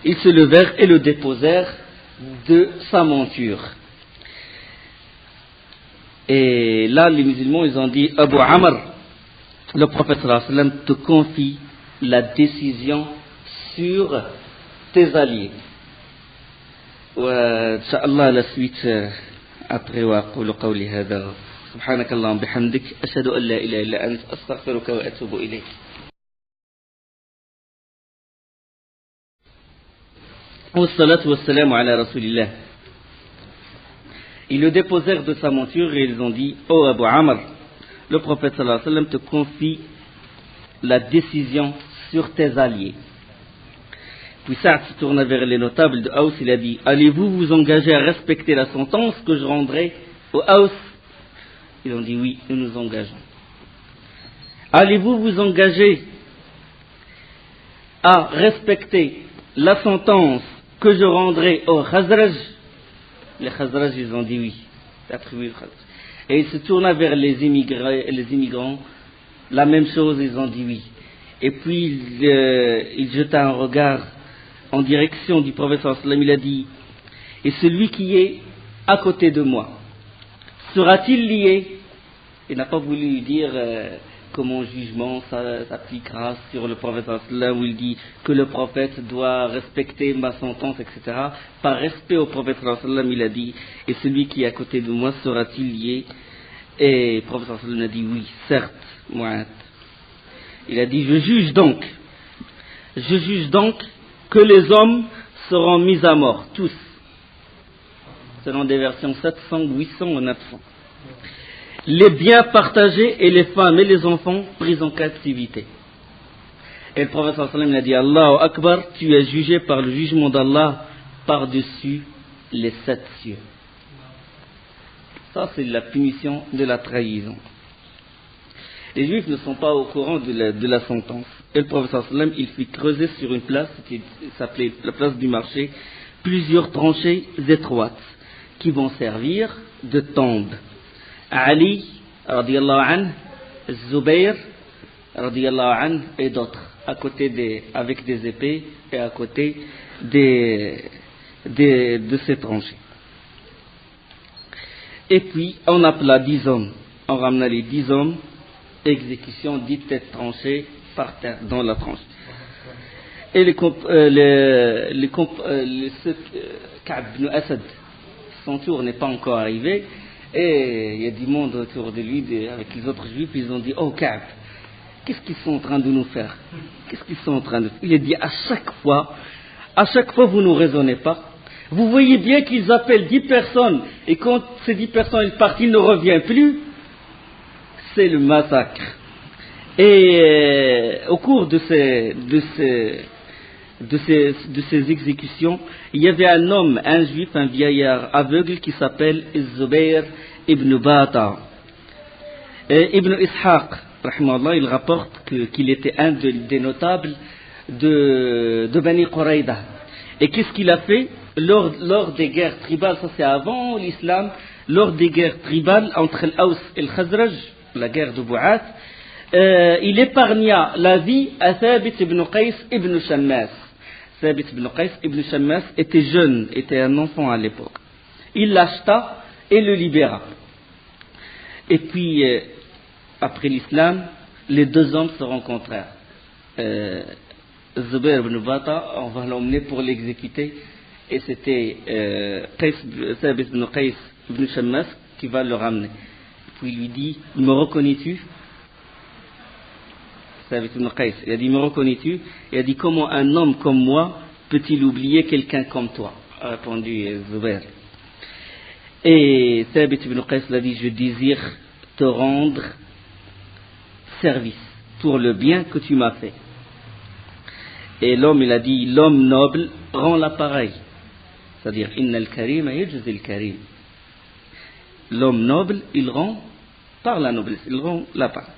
Ils se levèrent et le déposèrent de sa monture. Et là les musulmans ils ont dit Abu Amr, le prophète sallallahu alayhi wa sallam te confie la décision sur tes alliés. وإن الله la suite après وأقول قولي هذا سبحانك اللهم بحمدك أشهد أن لا إله إلا أنت أستغفرك وأتوب إليك. والصلاة والسلام على رسول الله. Ils le déposèrent de sa monture et ils ont dit oh Abu Amr, le prophète sallallahu alayhi wa sallam te confie la décision sur tes alliés. Puis Sa'd se tourna vers les notables de Haus, il a dit allez-vous vous engager à respecter la sentence que je rendrai aux Haus? Ils ont dit oui, nous nous engageons. Allez-vous vous engager à respecter la sentence que je rendrai aux Khazraj? Les Khazraj ils ont dit oui, la tribu de Khazraj. Et il se tourna vers les immigrants, la même chose, ils ont dit oui. Et puis il jeta un regard en direction du prophète sallallahu alayhi wa sallam, il a dit et celui qui est à côté de moi sera-t-il lié? Il n'a pas voulu dire que mon jugement s'appliquera sur le prophète sallallahu alayhi wa sallam, où il dit que le prophète doit respecter ma sentence, etc. Par respect au prophète sallallahu alayhi wa sallam, il a dit et celui qui est à côté de moi sera-t-il lié? Et le prophète sallallahu alayhi wa sallam a dit oui, certes, Mu'adh. Il a dit je juge donc que les hommes seront mis à mort, tous, selon des versions 700, 800 ou 900. Les biens partagés et les femmes et les enfants pris en captivité. Et le prophète sallallahu alayhi wa sallam a dit Allahu Akbar, tu es jugé par le jugement d'Allah par-dessus les 7 cieux. Ça c'est la punition de la trahison. Les Juifs ne sont pas au courant de la sentence. Et le prophète sallallahu alayhi wa sallam, il fit creuser sur une place, qui s'appelait la place du marché, plusieurs tranchées étroites qui vont servir de tombe. Ali, radiyallahu anhu, Zubayr, radiyallahu anhu, et d'autres, à côté avec des épées et à côté de ces tranchées. Et puis, on appela 10 hommes. On ramena les 10 hommes exécution dite tête tranchée par terre, dans la tranche. Et Ka'b ibn Asad, son tour n'est pas encore arrivé, et il y a du monde autour de lui, avec les autres juifs, ils ont dit, oh Ka'b, qu'est-ce qu'ils sont en train de nous faire? Qu'est-ce qu'ils sont en train de faire? Il a dit, à chaque fois, vous ne raisonnez pas. Vous voyez bien qu'ils appellent 10 personnes, et quand ces 10 personnes partent, ils ne reviennent plus. C'est le massacre. Et au cours de ces exécutions, il y avait un homme, un juif, un vieillard aveugle qui s'appelle Zubayr ibn Bata. Et Ibn Ishaq, rahimahullah, il rapporte qu'il était un des notables de Bani Quraïda. Et qu'est-ce qu'il a fait lors des guerres tribales, ça c'est avant l'islam, lors des guerres tribales entre l'Aws et le Khazraj, la guerre de Bou'ath, il épargna la vie à Thabit ibn Qais ibn Shammas. Thabit ibn Qais ibn Shammas était jeune, était un enfant à l'époque. Il l'acheta et le libéra. Et puis, après l'islam, les deux hommes se rencontrèrent. Zubayr ibn Bata, on va l'emmener pour l'exécuter, et c'était Thabit ibn Qais ibn Shammas qui va le ramener. Puis il lui dit, me reconnais-tu? Thabit ibn Qais, il a dit, me reconnais-tu? Il a dit, comment un homme comme moi peut-il oublier quelqu'un comme toi? A répondu Zubayr. Et Thabit ibn Qais l'a dit, je désire te rendre service pour le bien que tu m'as fait. Et l'homme, il a dit, l'homme noble rend l'appareil. C'est-à-dire, inna al-karim yajzi al-karim. L'homme noble, il rend par la noblesse, il rend l'appareil.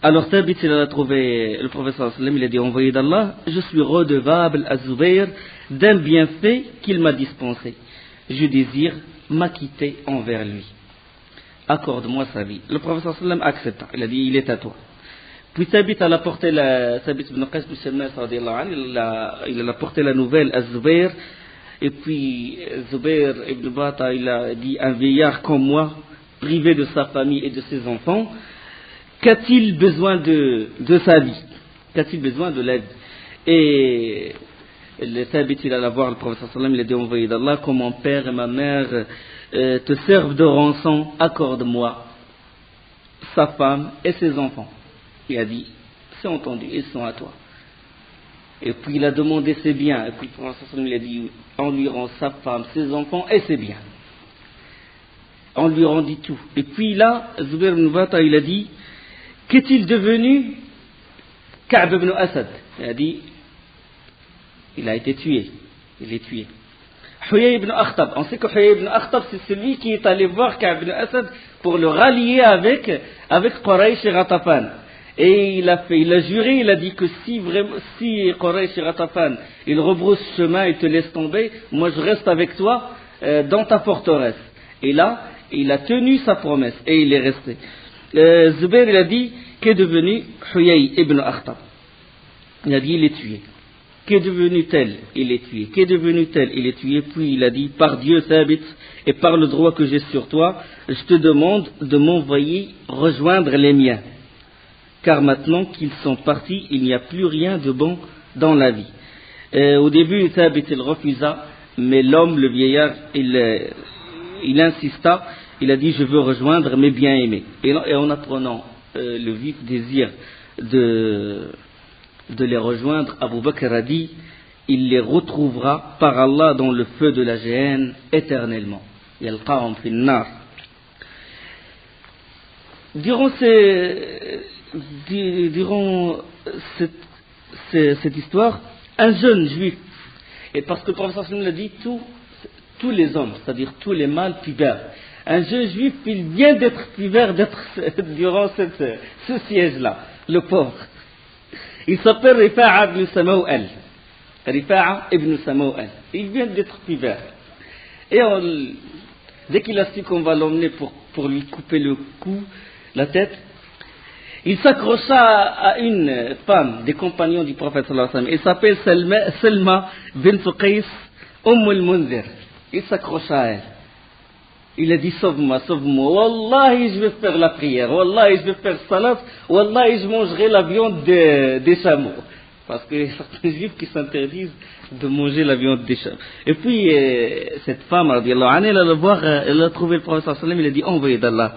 Alors Thabit, il a trouvé le professeur sallam, il a dit, envoyé d'Allah, je suis redevable à Zubayr d'un bienfait qu'il m'a dispensé. Je désire m'acquitter envers lui. Accorde-moi sa vie. Le professeur sallam accepta. Il a dit, il est à toi. Puis Thabit a apporté Thabit ibn Qais ibn Shammas, il a apporté la nouvelle à Zubayr. Et puis Zubayr ibn Bata, il a dit, un vieillard comme moi, privé de sa famille et de ses enfants, qu'a-t-il besoin de sa vie? Qu'a-t-il besoin de l'aide? Et le Thabit, il alla voir le professeur sallam, il a dit, envoyé d'Allah, comme mon père et ma mère te servent de rançon, accorde-moi sa femme et ses enfants. Il a dit, c'est entendu, ils sont à toi. Et puis il a demandé ses biens, et puis le professeur sallam, il a dit, on lui rend sa femme, ses enfants et ses biens. On lui rendit tout. Et puis là, Zubayr ibn Bata, il a dit, qu'est-il devenu Ka'b ibn Asad? Il a dit, il a été tué. Il est tué. Huyay ibn Akhtab, on sait que Huyay ibn Akhtab, c'est celui qui est allé voir Ka'b ibn Asad pour le rallier avec Quraysh et Ghatafan. Et il a juré, il a dit que si Quraysh et Ghatafan, ils rebroussent chemin et te laissent tomber, moi je reste avec toi dans ta forteresse. Et là, il a tenu sa promesse et il est resté. Zubayr, il a dit, qu'est devenu Huyay ibn Akhtab? Il a dit, il est tué. Qu'est devenu tel? Il est tué. Qu'est devenu tel? Il est tué. Puis il a dit, par Dieu Thabit et par le droit que j'ai sur toi, je te demande de m'envoyer rejoindre les miens. Car maintenant qu'ils sont partis, il n'y a plus rien de bon dans la vie. Au début, Thabit, il refusa, mais l'homme, le vieillard, il insista, il a dit, je veux rejoindre mes bien-aimés. Et en apprenant le vif désir de les rejoindre, Abu Bakr a dit, il les retrouvera par Allah dans le feu de la géhenne éternellement. Yalqahum fin nar. Durant cette histoire, un jeune juif, et parce que le professeur Sallam l'a dit, tous les hommes, c'est-à-dire tous les mâles pubères, un jeune juif, il vient d'être pubère durant ce siège-là, le pauvre. Il s'appelle Rifa'a ibn Samaw'al. Rifa'a ibn Samaw'al. Il vient d'être pubère. Et dès qu'il a su qu'on va l'emmener pour lui couper le cou, la tête, il s'accrocha à une femme des compagnons du prophète sallallahu alayhi wa sallam. Il s'appelle Selma bint Qais al-Munzir. Il s'accrocha à elle. Il a dit sauve-moi, sauve-moi. Wallahi, je vais faire la prière. Wallahi, je vais faire salat. Wallahi, je mangerai la viande des chameaux. Parce qu'il y a certains juifs qui s'interdisent de manger la viande des chameaux. Et puis, cette femme, radiallahu anha, elle a trouvé le prophète sallallahu alayhi wa sallam, il a dit, envoyé d'Allah,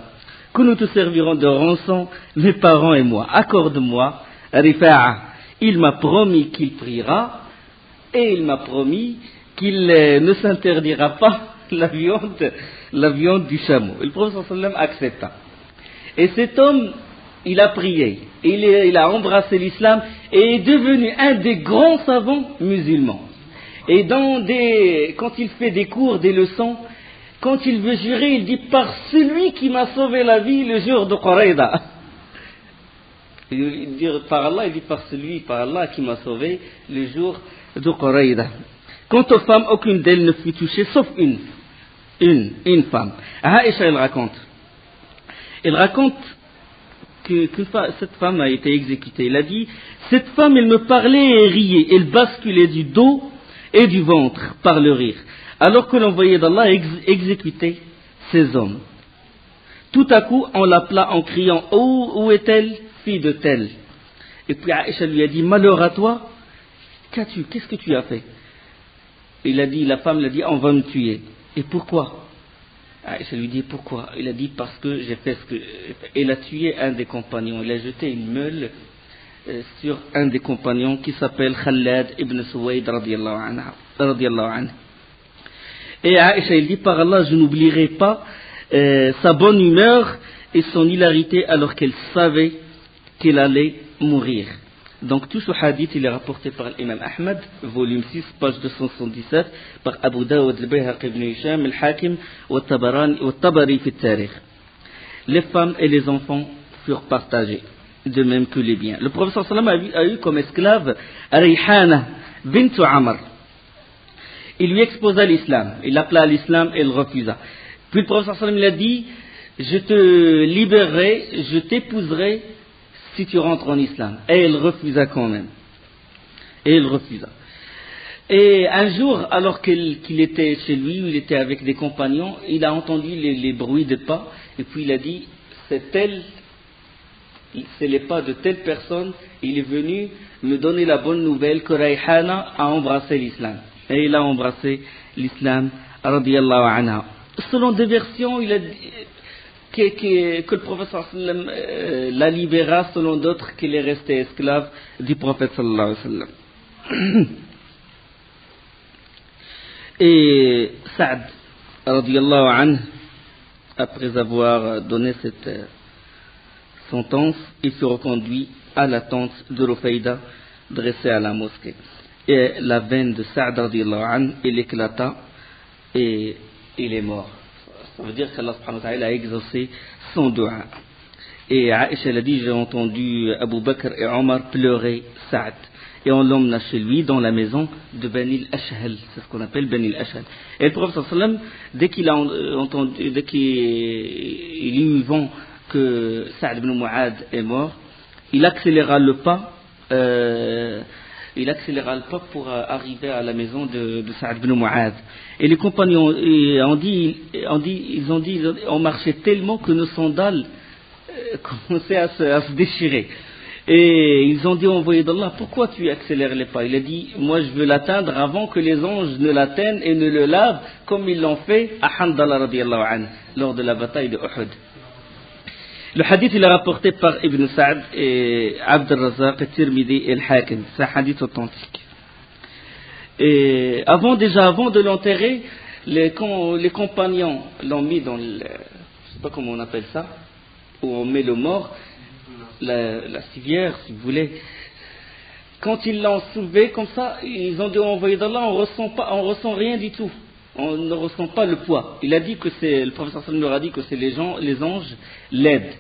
que nous te servirons de rançon, mes parents et moi. Accorde-moi, Rifa'a. Il m'a promis qu'il priera, et il m'a promis qu'il ne s'interdira pas la viande du chameau. Et le prophète sallallahu alayhi wa sallam accepta. Et cet homme, il a prié, il a embrassé l'islam et est devenu un des grands savants musulmans. Et quand il fait des cours, des leçons, quand il veut jurer, il dit par celui qui m'a sauvé la vie le jour de Quraïda. Il dit par Allah, il dit par Allah qui m'a sauvé le jour de Quraïda. Quant aux femmes, aucune d'elles ne fut touchée, sauf une femme. Aïcha, elle raconte que cette femme a été exécutée. Il a dit, cette femme, elle me parlait et riait, elle basculait du dos et du ventre par le rire, alors que l'envoyé d'Allah exécutait ces hommes. Tout à coup, on l'appela en criant, où est-elle, fille de telle? Et puis Aïcha lui a dit, malheur à toi, qu'est-ce que tu as fait? La femme lui a dit, on va me tuer. Et pourquoi? Aïcha lui dit pourquoi? Il a dit parce que j'ai fait ce que... Elle a tué un des compagnons, il a jeté une meule sur un des compagnons qui s'appelle Khalad ibn Suwayd radiyallahu anhu. Et Aïcha il dit par Allah je n'oublierai pas sa bonne humeur et son hilarité alors qu'elle savait qu'elle allait mourir. Donc tout ce hadith il est rapporté par l'imam Ahmad, volume 6, page 277, par Abu Dawud, al-Bayhaqi ibn Hisham, al-Hakim, al-Tabari fi al-Tarikh. Les femmes et les enfants furent partagés, de même que les biens. Le prophète sallallahu alayhi wa sallam a eu comme esclave Rayhana bint Amr. Il lui exposa l'islam, il l'appela à l'islam et il refusa. Puis le prophète sallallahu alayhi wa sallam il a dit, je te libérerai, je t'épouserai si tu rentres en islam. Et elle refusa quand même. Et un jour, alors qu'il était chez lui, il était avec des compagnons, il a entendu les bruits de pas, et puis il a dit, c'est les pas de telle personne, il est venu me donner la bonne nouvelle que Rayhana a embrassé l'islam. Et il a embrassé l'islam, radiyallahu anha. Selon des versions, il a dit, que le prophète sallallahu alayhi wa sallam la libéra, selon d'autres qu'il est resté esclave du prophète sallallahu alayhi wa sallam. Et Saad radiyallahu anhu, après avoir donné cette sentence, il fut reconduit à la tente de Rufayda dressée à la mosquée. Et la veine de Saad radiyallahu anhu, il éclata et il est mort. Ça veut dire qu'Allah subhanahu wa ta'ala a exaucé son dua. Et Aïcha a dit, j'ai entendu Abu Bakr et Omar pleurer Saad. Et on l'emmena chez lui dans la maison de Bani al-Ashhal. C'est ce qu'on appelle Bani al-Ashhal. Et le prophète sallallahu alayhi wa sallam, dès qu'il eut vent que Saad ibn Mu'ad est mort, il accéléra le pas pour arriver à la maison de Saad ibn Mu'ad. Et les compagnons ont marché tellement que nos sandales commençaient à se déchirer. Et ils ont dit au envoyé d'Allah, pourquoi tu accélères les pas? Il a dit, moi je veux l'atteindre avant que les anges ne l'atteignent et ne le lavent, comme ils l'ont fait à Handala radiyallahu anhu, lors de la bataille de Uhud. Le hadith il est rapporté par Ibn Sa'd et Abd al-Razzaq et Tirmidhi et al-Hakim. C'est un hadith authentique. Et avant de l'enterrer, les compagnons l'ont mis dans je sais pas comment on appelle ça, où on met le mort, la civière si vous voulez. Quand ils l'ont soulevé comme ça, ils ont dit au envoyé d'Allah, on ressent rien du tout. On ne ressent pas le poids. Il a dit que le professeur Sallam leur a dit que c'est les anges l'aident,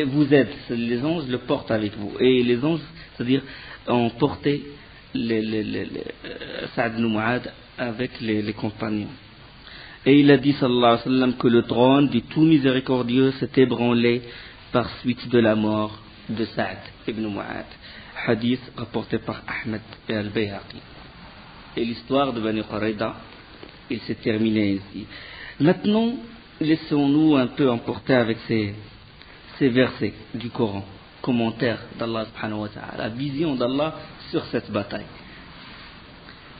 vous aident, les anges le portent avec vous. Et les anges, c'est-à-dire, ont porté Saad ibn Mu'ad avec les compagnons. Et il a dit, sallallahu alayhi wa sallam, que le trône du tout miséricordieux s'est ébranlé par suite de la mort de Saad ibn Mu'ad. Hadith rapporté par Ahmed et al-Bayhaqi. Et l'histoire de Bani Quraïda, il s'est terminé ainsi. Maintenant, laissons-nous un peu emporter avec ces versets du Coran, commentaire d'Allah subhanahu wa ta'ala, la vision d'Allah sur cette bataille.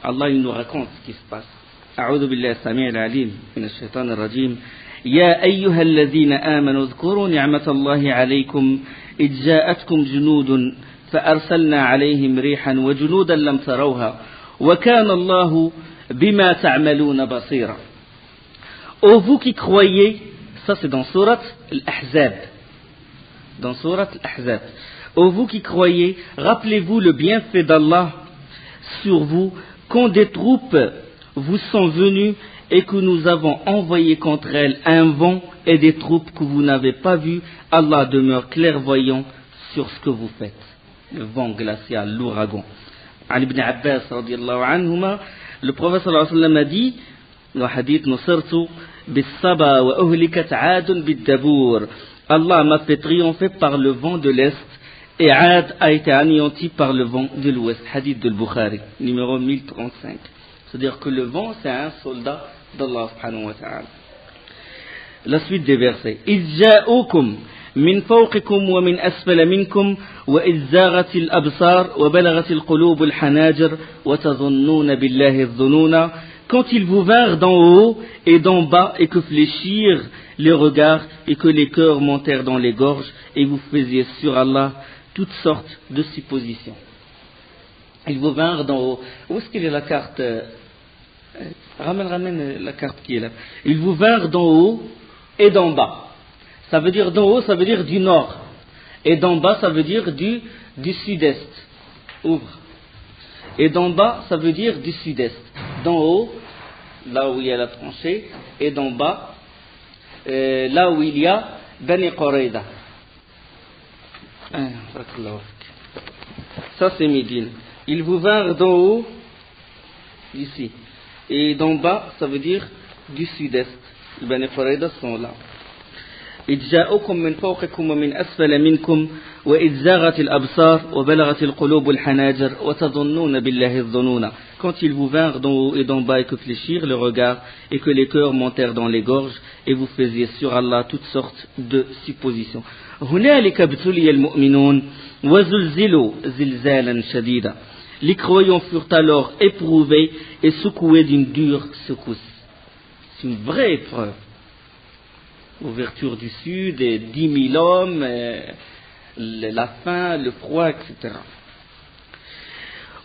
Allah il nous raconte ce qui se passe. أعوذ بالله السميع العليم من الشيطان الرجيم يا أيها الذين آمنوا اذكروا نعمة الله عليكم إذ جاءتكم جنود فأرسلنا عليهم ريحا وجنودا لم تروها وكان الله بما تعملون بصيرا. Ô vous qui croyez, ça c'est dans Surat Al-Ahzab. Dans Surat Al-Ahzab. Ô vous qui croyez, rappelez-vous le bienfait d'Allah sur vous quand des troupes vous sont venues et que nous avons envoyé contre elles un vent et des troupes que vous n'avez pas vues. Allah demeure clairvoyant sur ce que vous faites. Le vent glacial, l'ouragan. Ali ibn Abbas radiyallahu anhuma, le prophète sallallahu alayhi wa sallam a dit, le hadith Nusirtu bis-saba wa uhlikat 'adun bid-dabour. Allah m'a fait triompher par le vent de l'est et 'Ad a été anéanti par le vent de l'ouest. Hadith de Bukhari, numéro 1035. C'est-à-dire que le vent, c'est un soldat d'Allah subhanahu wa ta'ala. La suite des versets. إِذْ جَاءُوكُمْ مِنْ فَوْقِكُمْ وَمِنْ أَسْفَلَ مِنْكُمْ وَإِذْ زَاغَتِ الْأَبْصَارُ وَبَلَغَتِ الْقُلُوبُ الْحَنَاجِرَ وَتَظُنُّونَ بِاللَّهِ الظُّنُونَ. Quand ils vous vinrent d'en haut et d'en bas et que fléchirent les regards et que les cœurs montèrent dans les gorges et vous faisiez sur Allah toutes sortes de suppositions. Ils vous vinrent d'en haut. Où est-ce qu'il y a la carte? Ramène la carte qui est là. Ils vous vinrent d'en haut et d'en bas. Ça veut dire d'en haut, ça veut dire du nord. Et d'en bas, ça veut dire du sud-est. Ouvre. Et d'en bas, ça veut dire du sud-est. D'en haut, là où il y a la tranchée, et d'en bas, là où il y a Bani Qurayza. Ça c'est Médine. Ils vous vinrent d'en haut, ici. Et d'en bas, ça veut dire du sud-est. Les Bani Qurayza sont là. إذ جاءكم من فوقكم ومن أسفل منكم وإذ زاغت الأبصار وبلغت القلوب الحناجر وتظنون بالله الظنون. Quand ils vous vinrent d'en haut et d'en bas et que fléchirent le regard et que les cœurs montèrent dans les gorges et vous faisiez sur Allah toutes sortes de suppositions. هنالك ابتلي المؤمنون وزلزلوا زلزالا شديدا. Les croyants furent alors éprouvés et secoués d'une dure secousse. C'est une vraie épreuve. Ouverture du sud, et 10 000 hommes, la faim, le froid, etc.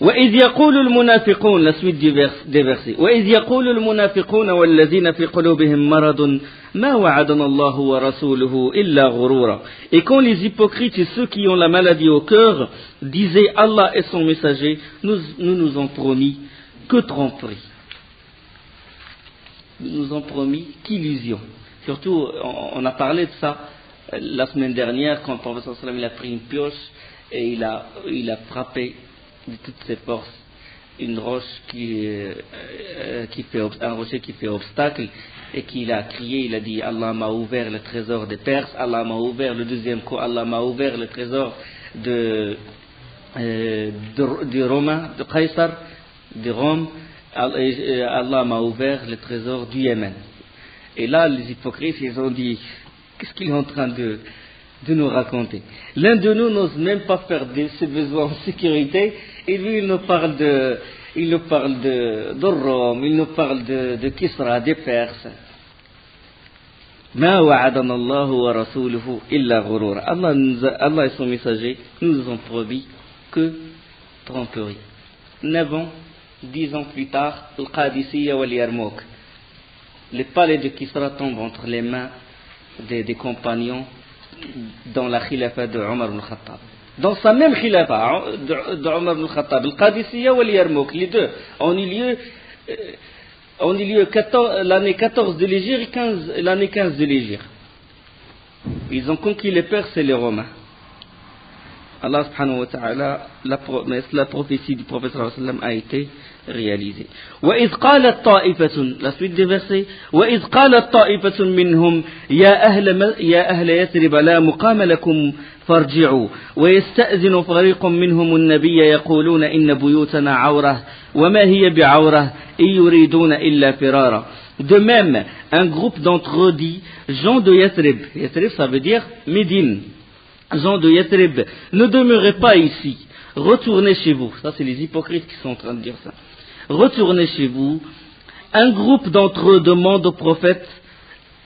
وإذ يقول المنافقون, la suite des versets. وإذ يقول المنافقون والذين في قلوبهم مرض ما وعدنا الله ورسوله إلا غرورا. Et quand les hypocrites et ceux qui ont la maladie au cœur disaient Allah et son messager, nous ont promis que tromperie. Nous nous ont promis qu'illusion. Surtout, on a parlé de ça la semaine dernière quand le prophète sallallahu alayhi wa sallam il a pris une pioche et il a frappé de toutes ses forces une roche un rocher qui fait obstacle et qu'il a crié, il a dit Allah m'a ouvert le trésor des Perses, Allah m'a ouvert le deuxième coup, Allah m'a ouvert le trésor du Romain, de Qaysar, de Rome, Allah m'a ouvert le trésor du Yémen. Et là, les hypocrites, ils ont dit, qu'est-ce qu'il est en train de nous raconter? L'un de nous n'ose même pas faire ses besoins en sécurité, et lui, il nous parle de Rome, il nous parle de Kisra, des Perses. Ma wa'adana Allahu wa rasuluhu illa ghurura. Allah et son messager nous ont promis que tromperie. 9 ans, 10 ans plus tard, Al-Qadisiyya wal Yarmouk. Les palais de Kisra tombent entre les mains des compagnons dans la khilafa de Omar ibn Khattab. Dans sa même khilafa de Omar ibn Khattab, Al-Qadisiyya ou Al-Yarmouk, les deux, ont eu lieu l'année 14 de l'Hégire et l'année 15 de l'Hégire. Ils ont conquis les Perses et les Romains. Allah subhanahu wa ta'ala, la prophétie du prophète sallallahu alayhi wa sallam a été réalisée. وَإِذْ قَالَتْ طَائِفَةٌ, la suite des versets. وَإِذْ قَالَتْ طَائِفَةٌ مِّنْهُمْ يَا أَهْلَ يَثْرِبَ لَا مُقَامَ لَكُمْ فَارْجِعُوا وَيَسْتَأْذِنُ فَرِيقٌ مِّنْهُمُ النَّبِيَّ يَقُولُونَ إِنَّ بُيُوتَنَا عَوْرَةٌ وَمَا هِيَ بِعَوْرَةٍ إِن يُرِيدُونَ إِلَّا فِرَارًا De même, un groupe d'entre eux dit, gens de Yathrib, Yathrib ça veut dire Médine, gens de Yathrib, ne demeurez pas ici, retournez chez vous. Ça c'est les hypocrites qui sont en train de dire ça. Retournez chez vous. Un groupe d'entre eux demande au prophète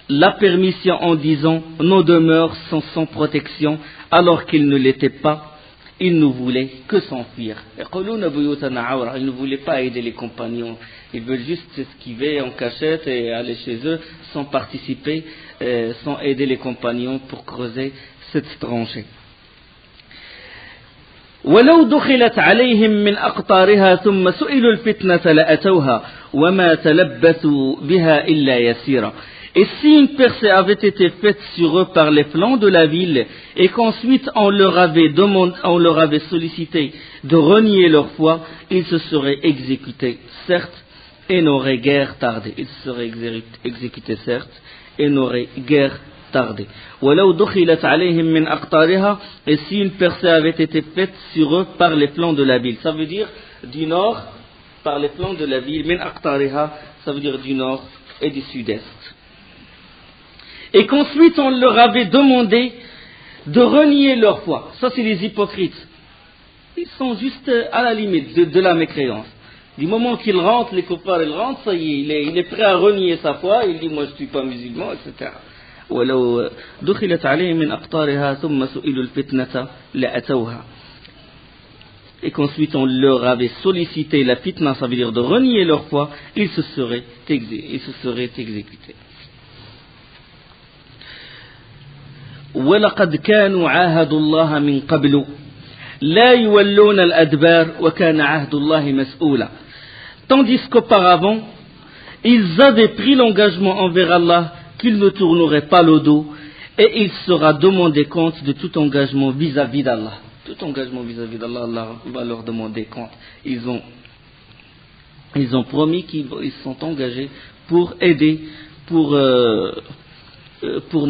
la permission en disant, nos demeures sont sans protection, alors qu'ils ne l'étaient pas. Ils ne voulaient que s'enfuir. Ils ne voulaient pas aider les compagnons. Ils veulent juste s'esquiver en cachette et aller chez eux sans participer, sans aider les compagnons pour creuser cette tranchée. ولو دخلت عليهم من أقطارها ثم سئلوا الفتنة لأتوها وما تلبثوا بها إلا يسيرا. Et si une percée avait été faite sur eux par les flancs de la ville, et qu'ensuite on leur avait sollicité de renier leur foi, ils se seraient exécutés, certes, et n'auraient guère tardé. Ils se seraient exécutés, certes, et n'auraient guère tardé. Et si une percée avait été faite sur eux par les flancs de la ville, ça veut dire du nord, par les flancs de la ville, min aqtariha, ça veut dire du nord et du sud-est. Et qu'ensuite on leur avait demandé de renier leur foi. Ça c'est les hypocrites. Ils sont juste à la limite de la mécréance. Du moment qu'ils rentrent, les copains ils rentrent, ça y est, il est prêt à renier sa foi, il dit moi je ne suis pas musulman, etc. ولو دخلت عليهم من أقطارها ثم سئلوا الفتنة لأتوها. Et qu'ensuite on leur avait sollicité la fitna, ça veut dire de renier leur foi, ils se seraient exécutés. وَلَقَدْ كَانُوا عَاهَدُوا اللَّهَ مِنْ قَبْلُ لَا يُوَلُّونَ الْأَدْبَارَ وَكَانَ عَهْدُ اللَّهِ مَسْئُولًا. Tandis qu'auparavant, ils avaient pris l'engagement envers Allah qu'ils ne tourneraient pas le dos, et il sera demandé compte de tout engagement vis-à-vis d'Allah. Tout engagement vis-à-vis d'Allah, Allah va leur demander compte. Ils ont promis qu'ils sont engagés pour aider, pour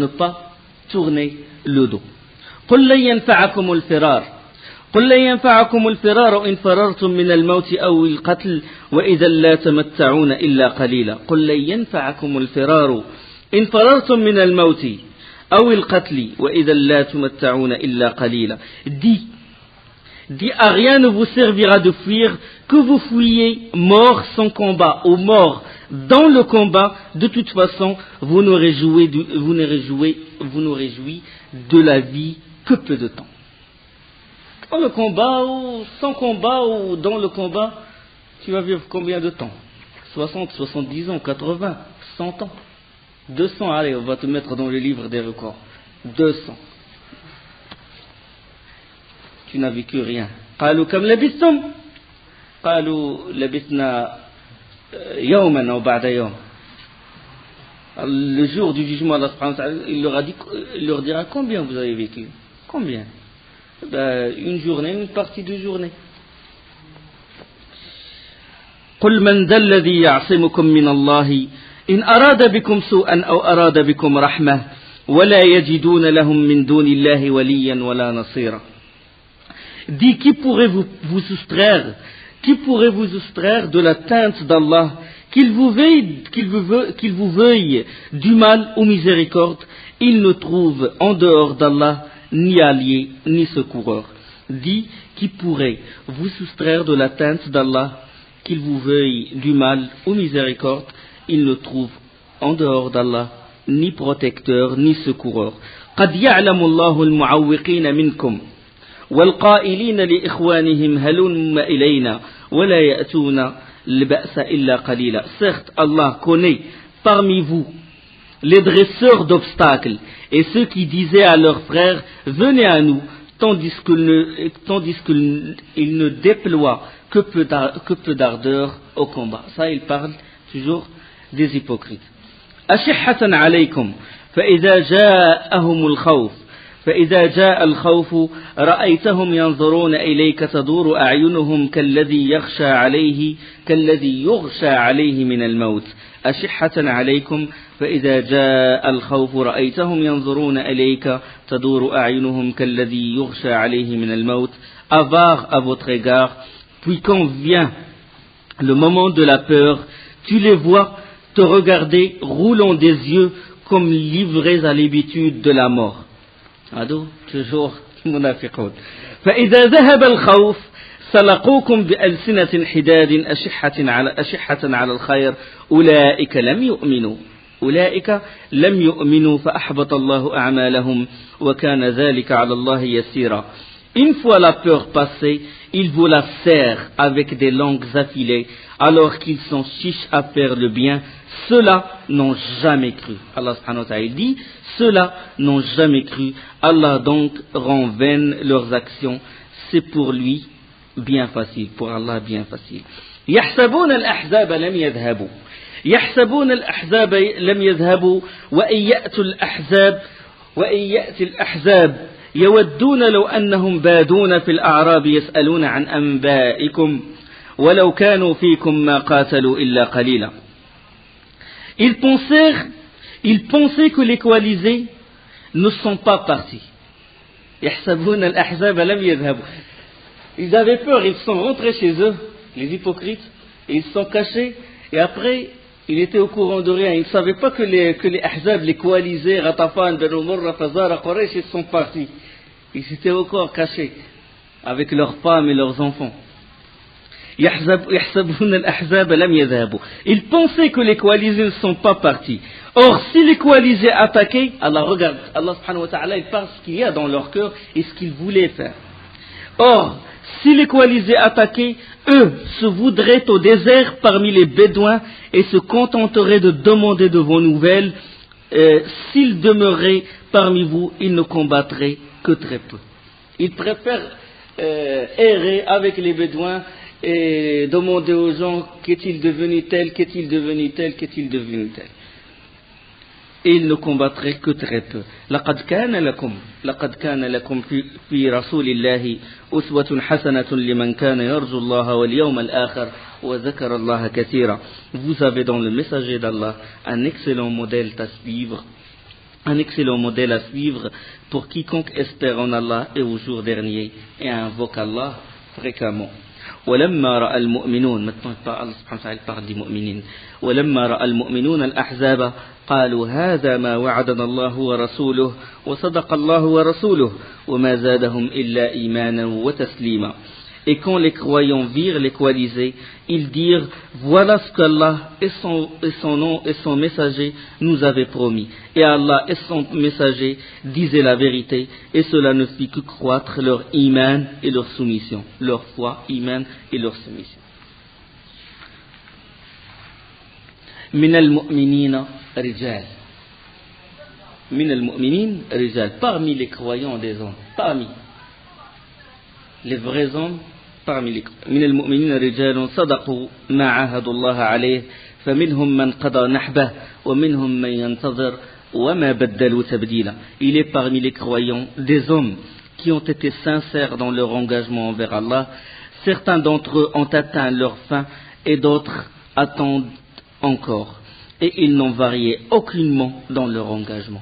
ne pas tourner le dos. قل لن ينفعكم الفرار إن فررتم من الموت أو القتل وإذا لا تمتعون إلا قليلا. قل لن ينفعكم الفرار إن فررتم من الموت أو القتل وإذا لا تمتعون إلا قليلا. Dis, à rien ne vous servira de fuir, que vous fuyiez mort sans combat ou mort dans le combat. De toute façon, vous n'aurez joui de la vie que peu de temps. Dans le combat ou sans combat ou dans le combat, tu vas vivre combien de temps? 60, 70 ans, 80, 100 ans, 200, allez, on va te mettre dans le livre des records. 200. Tu n'as vécu rien. قالوا كم لبثتم؟ قالوا لبثنا يوما أو بعد يوم. Le jour du jugement, Allah subhanahu wa ta'ala, il leur dira combien vous avez vécu? Combien? Une journée, une partie de journée. قل من ذا الذي يعصمكم من الله إن أراد بكم سوءا أو أراد بكم رحمة ولا يجدون لهم من دون الله وليا ولا نصيرا. Dis, qui pourrait vous soustraire de l'atteinte d'Allah, qu'il vous veuille du mal ou miséricorde, il ne trouve en dehors d'Allah ni allié ni secoureur. Dis, qui pourrait vous soustraire de l'atteinte d'Allah, qu'il vous veuille du mal ou miséricorde, il ne trouve en dehors d'Allah ni protecteur ni secoureur. قد يعلم الله المعوقين منكم والقائلين لإخوانهم هلم إلينا ولا يأتون البأس إلا قليلا. Certes, Allah connaît parmi vous les dresseurs d'obstacles et ceux qui disaient à leurs frères venez à nous, tandis qu'ils ne déploient que peu d'ardeur au combat. Ça, il parle toujours des hypocrites. أشحة عليكم فإذا جاء الخوف رأيتهم ينظرون إليك تدور أعينهم كالذي يغشى عليه من الموت. أشحة عليكم فإذا جاء الخوف رأيتهم ينظرون إليك تدور أعينهم كالذي يغشى عليه من الموت. Avare à votre égard, puis quand vient le moment de la peur, tu les vois te regardaient roulant des yeux comme livrés à l'habitude de la mort. Ado, toujours munafiqoun. فإذا ذهب الخوف سلقوكم بألسنة حداد أشحة على الخير أولئك لم يؤمنوا فأحبط الله أعمالهم وكان ذلك على الله يسيرا. Une fois la peur passée, ils vous la serrent avec des langues affilées, alors qu'ils sont chiches à faire le bien. Ceux-là n'ont jamais cru. Allah subhanahu wa ta'ala dit, ceux-là n'ont jamais cru. Allah donc rend vaines leurs actions. C'est pour lui bien facile, pour Allah bien facile. يحسبون الأحزاب لم يذهبوا. يحسبون الأحزاب لم يذهبوا وإن يأتي الأحزاب يودون لو أنهم بادون في الأعراب يسألون عن أنبائكم ولو كانوا فيكم ما قاتلوا إلا قليلا. Ils pensaient que les coalisés ne sont pas partis. يحسبون الأحزاب لم يذهبوا. Ils avaient peur, ils sont rentrés chez eux, les hypocrites, et ils se sont cachés, et après, ils étaient au courant de rien. Ils ne savaient pas que les Ahzab, les coalisés, Ratafan, Banu Murra, Fazara, Quraysh, ils sont partis. Ils étaient encore cachés, avec leurs femmes et leurs enfants. يحسبون الأحزاب لم يذهبوا. Ils pensaient que les coalisés ne sont pas partis. Or, si les coalisés attaquaient, Allah subhanahu wa ta'ala, il parle ce qu'il y a dans leur cœur et ce qu'ils voulaient faire. Or, si les coalisés attaquaient, eux se voudraient au désert parmi les Bédouins et se contenteraient de demander de vos nouvelles. S'ils demeuraient parmi vous, ils ne combattraient que très peu. Ils préfèrent errer avec les Bédouins et demander aux gens qu'est-il devenu tel, qu'est-il devenu tel, qu'est-il devenu tel. Et ils ne combattraient que très peu. لقد كان لكم في رسول الله أسوة حسنة لمن كان يرجو الله واليوم الآخر وذكر الله كثيرا. Vous avez dans le messager d'Allah un excellent modèle à suivre pour quiconque espère en Allah et au jour dernier et invoque Allah fréquemment. ولما رأى المؤمنون maintenant Allah subhanahu wa ta'ala parle des mu'minin ولما رأى المؤمنون الأحزاب قالوا هذا ما وعدنا الله ورسوله وصدق الله ورسوله وما زادهم إلا إيمانا وتسليما. Et quand les croyants virent les coalisés, ils dirent voilà ce qu'Allah et son messager nous avaient promis. Et Allah et son messager disaient la vérité, et cela ne fit que croître leur iman et leur soumission, leur foi, iman et leur soumission. من المؤمنين رجال parmi les croyants des hommes, parmi les vrais hommes, من المؤمنين رجال صدقوا ما عاهدوا الله عليه فمنهم من قضى نحبه ومنهم من ينتظر وما بدلوا تبديلا. Il est parmi les croyants des hommes qui ont été sincères dans leur engagement envers Allah. Certains d'entre eux ont atteint leur fin et d'autres attendent encore. Et ils n'ont varié aucunement dans leur engagement.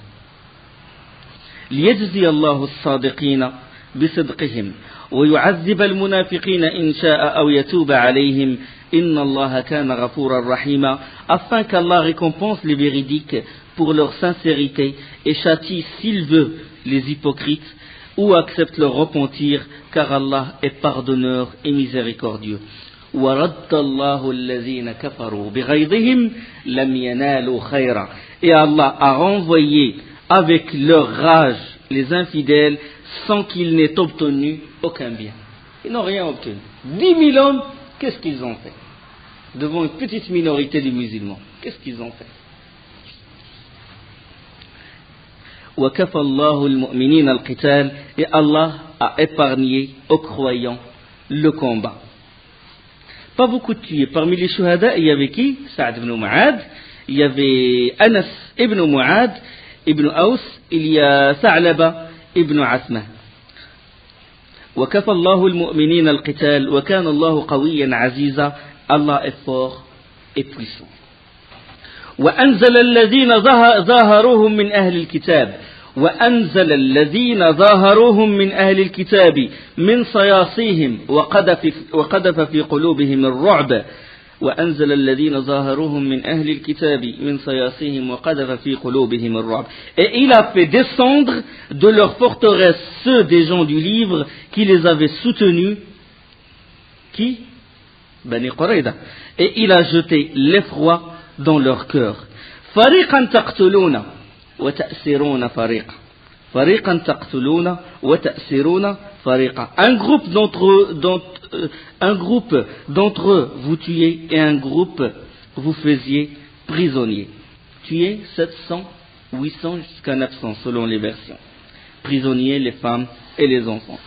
ليجزي الله الصادقين بصدقهم ويعذب المنافقين إن شاء أو يتوب عليهم إن الله كان غفورا رحيما. Afin qu'Allah récompense les véridiques pour leur sincérité et châtie s'il veut les hypocrites ou accepte leur repentir, car Allah est pardonneur et miséricordieux. ورد الله الذين كفروا بغيظهم لم ينالوا خيرا. Et Allah a renvoyé avec leur rage les infidèles sans qu'ils n'aient obtenu aucun bien. Ils n'ont rien obtenu. 10 000 hommes, qu'est-ce qu'ils ont fait devant une petite minorité de musulmans? Qu'est-ce qu'ils ont fait? وكفى الله المؤمنين القتال. Et Allah a épargné aux croyants le combat. Pas beaucoup de tués. Parmi les shuhada, il y avait qui? Sa'd ibn Mu'ad, il y avait Anas ibn Mu'ad, ibn Aus, il y a Sa'laba ibn Asma. وكفى الله المؤمنين القتال وكان الله قويا عزيزا. Allah est fort et puissant. وأنزل الذين ظاهروهم من أهل الكتاب وأنزل الذين ظاهروهم من أهل الكتاب من صياصيهم وقذف في قلوبهم الرعب وأنزل الذين ظاهروهم من أهل الكتاب من صياصيهم وقذف في قلوبهم الرعب. Et il a fait descendre de leur forteresse ceux des gens du livre qui les avaient soutenus. Qui? Bani Qurayda. Et il a jeté l'effroi dans leur cœur. فريقا تقتلون وتأسرون فريقا. فريقا تقتلون وتأسرون فريقا. Un groupe d'entre eux vous tuez et un groupe vous faisiez prisonniers. Tués 700, 800 jusqu'à 900 selon les versions. Prisonniers, les femmes et les enfants.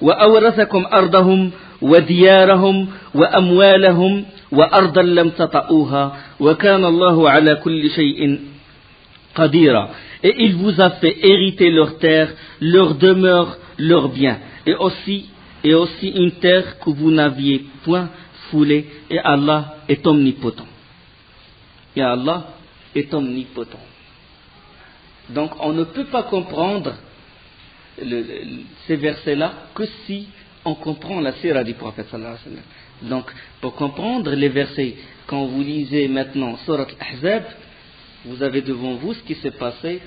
وأورثكم أرضهم وديارهم وأموالهم وأرضا لم تطئوها وكان الله على كل شيء قديرا. Et il vous a fait hériter leurs terres, leurs demeures, leurs biens, et aussi une terre que vous n'aviez point foulée, et Allah est omnipotent. Et Allah est omnipotent. Donc on ne peut pas comprendre ces versets-là que si on comprend la sira du prophète sallallahu alayhi wa sallam. Donc pour comprendre les versets, quand vous lisez maintenant Surat Al-Ahzab, vous avez devant vous ce qui s'est passé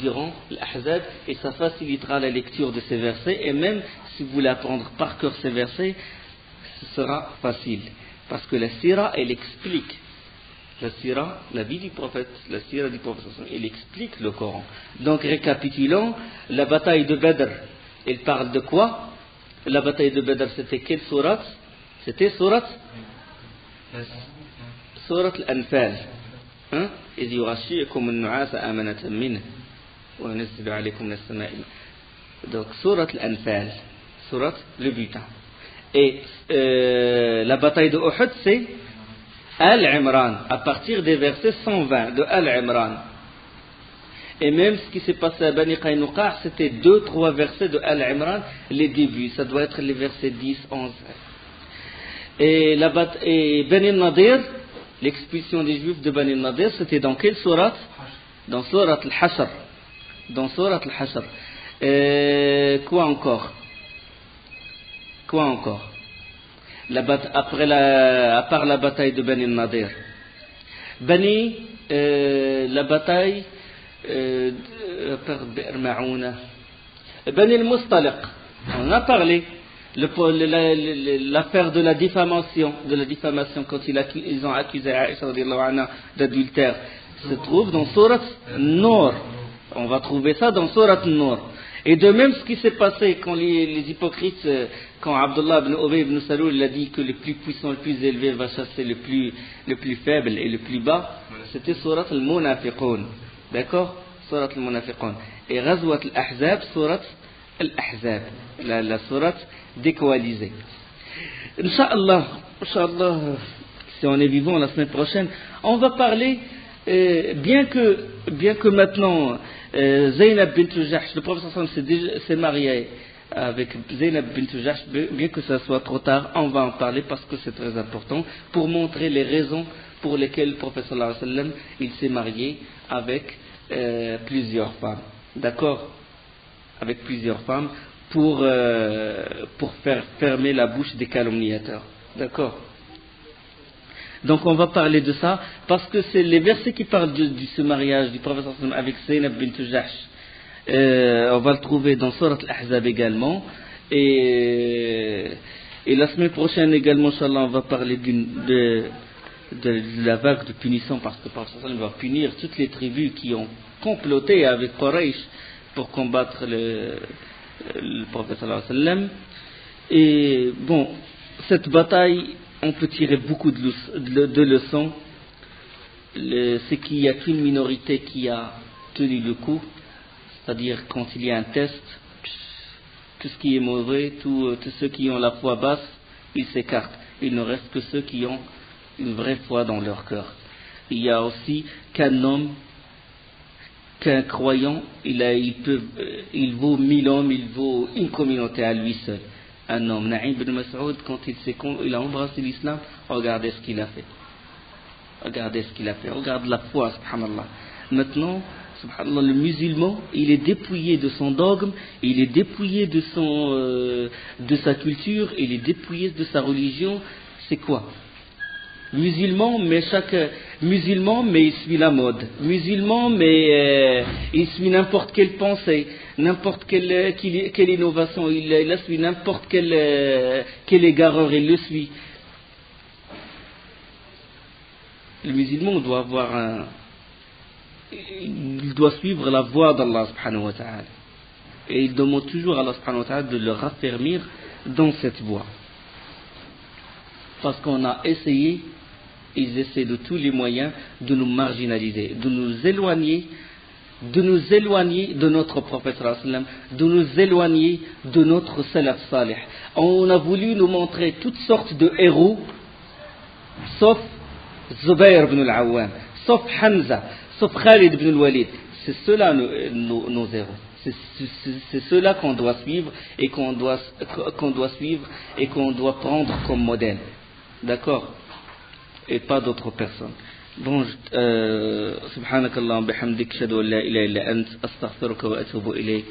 durant l'Ahzab et ça facilitera la lecture de ces versets, et même si vous voulez apprendre par cœur ces versets, ce sera facile parce que la sira elle explique la sira, la vie du prophète, la sira du prophète, elle explique le Coran. Donc récapitulons, la bataille de Badr, elle parle de quoi? La bataille de Badr, c'était quelle sourate? C'était sourate Al-Anfal. إذ يغشيكم النعاس أمنة منه وينزل عليكم من السماء. Donc sourate Al-Anfal, sourate le butin. Et la bataille de Uhud, c'est Al-Imran, à partir des versets 120 de Al-Imran. Et même ce qui s'est passé à Bani Qaynuqa, c'était 2-3 versets de Al-Imran, les débuts, ça doit être les versets 10, 11. Et Bani Nadir, l'expulsion des Juifs de Bani Nadir, c'était dans quelle sourate? Dans sourate Al-Hashr. Dans sourate Al-Hashr. Quoi encore? À part la bataille de Bani Nadir. La bataille Bani al-Mustaliq, on a parlé, l'affaire de la diffamation, quand ils ont accusé Aïcha radhiyallahu anha d'adultère, se trouve dans Surat Nur. On va trouver ça dans Surat Nur. Et de même ce qui s'est passé quand les hypocrites, quand Abdullah ibn Ubay ibn Salul il a dit que le plus puissant, le plus élevé va chasser le plus faible et le plus bas, c'était Surat al-Munafiqun. D'accord? Surat al-Munafiqun. Et Ghazwat al-Ahzab, Surat al-Ahzab, la Surat décoalisée. Inch'Allah, si on est vivant la semaine prochaine, on va parler, bien que maintenant Zaynab bint Jahsh, le prophète s'est marié avec Zaynab bint Jahsh, bien que ça soit trop tard, on va en parler parce que c'est très important pour montrer les raisons pour lesquelles le prophète sallallahu alayhi wa sallam il s'est marié avec plusieurs femmes. D'accord? Avec plusieurs femmes pour faire fermer la bouche des calomniateurs. D'accord? Donc on va parler de ça parce que c'est les versets qui parlent de ce mariage du prophète sallallahu alayhi wa sallam avec Zaynab bint Jahsh. On va le trouver dans Surat Al-Ahzab également. Et la semaine prochaine également, Inch'Allah, on va parler de la vague de punition parce que le prophète sallallahu alayhi wa sallam va punir toutes les tribus qui ont comploté avec Quraysh pour combattre le prophète sallallahu alayhi wa sallam. Et bon, cette bataille, on peut tirer beaucoup de leçons. C'est qu'il n'y a qu'une minorité qui a tenu le coup, c'est-à-dire quand il y a un test, tout ce qui est mauvais, tous ceux qui ont la foi basse, ils s'écartent. Il ne reste que ceux qui ont une vraie foi dans leur cœur. Il y a aussi qu'un croyant, il vaut 1000 hommes, il vaut une communauté à lui seul. Un homme, Na'im ibn Mas'ud, quand il a embrassé l'islam, regardez ce qu'il a fait. Regarde la foi, subhanallah. Maintenant, subhanallah, le musulman, il est dépouillé de son dogme, il est dépouillé de sa culture, il est dépouillé de sa religion. c'est quoi? Musulman, mais il suit la mode. Musulman, mais il suit n'importe quelle pensée, n'importe quelle innovation. Il suit n'importe quelle égareur, il le suit. Le musulman doit il doit suivre la voie d'Allah subhanahu wa ta'ala. Et il demande toujours à Allah subhanahu wa ta'ala de le raffermir dans cette voie. Parce qu'on a essayé, ils essaient de tous les moyens de nous marginaliser, de nous éloigner de notre prophète sallam, de nous éloigner de notre salaf salih. On a voulu nous montrer toutes sortes de héros, sauf Zubayr ibn al-Awwam, sauf Hamza, sauf Khalid ibn al-Walid. C'est ceux-là nos héros. C'est ceux-là qu'on doit suivre et qu'on doit prendre comme modèle. D'accord? Et pas d'autres personnes. Bon, subhanakallah bihamdik, ashhadu an la ilaha illa ant, astaghfiruka wa atubu ilayk.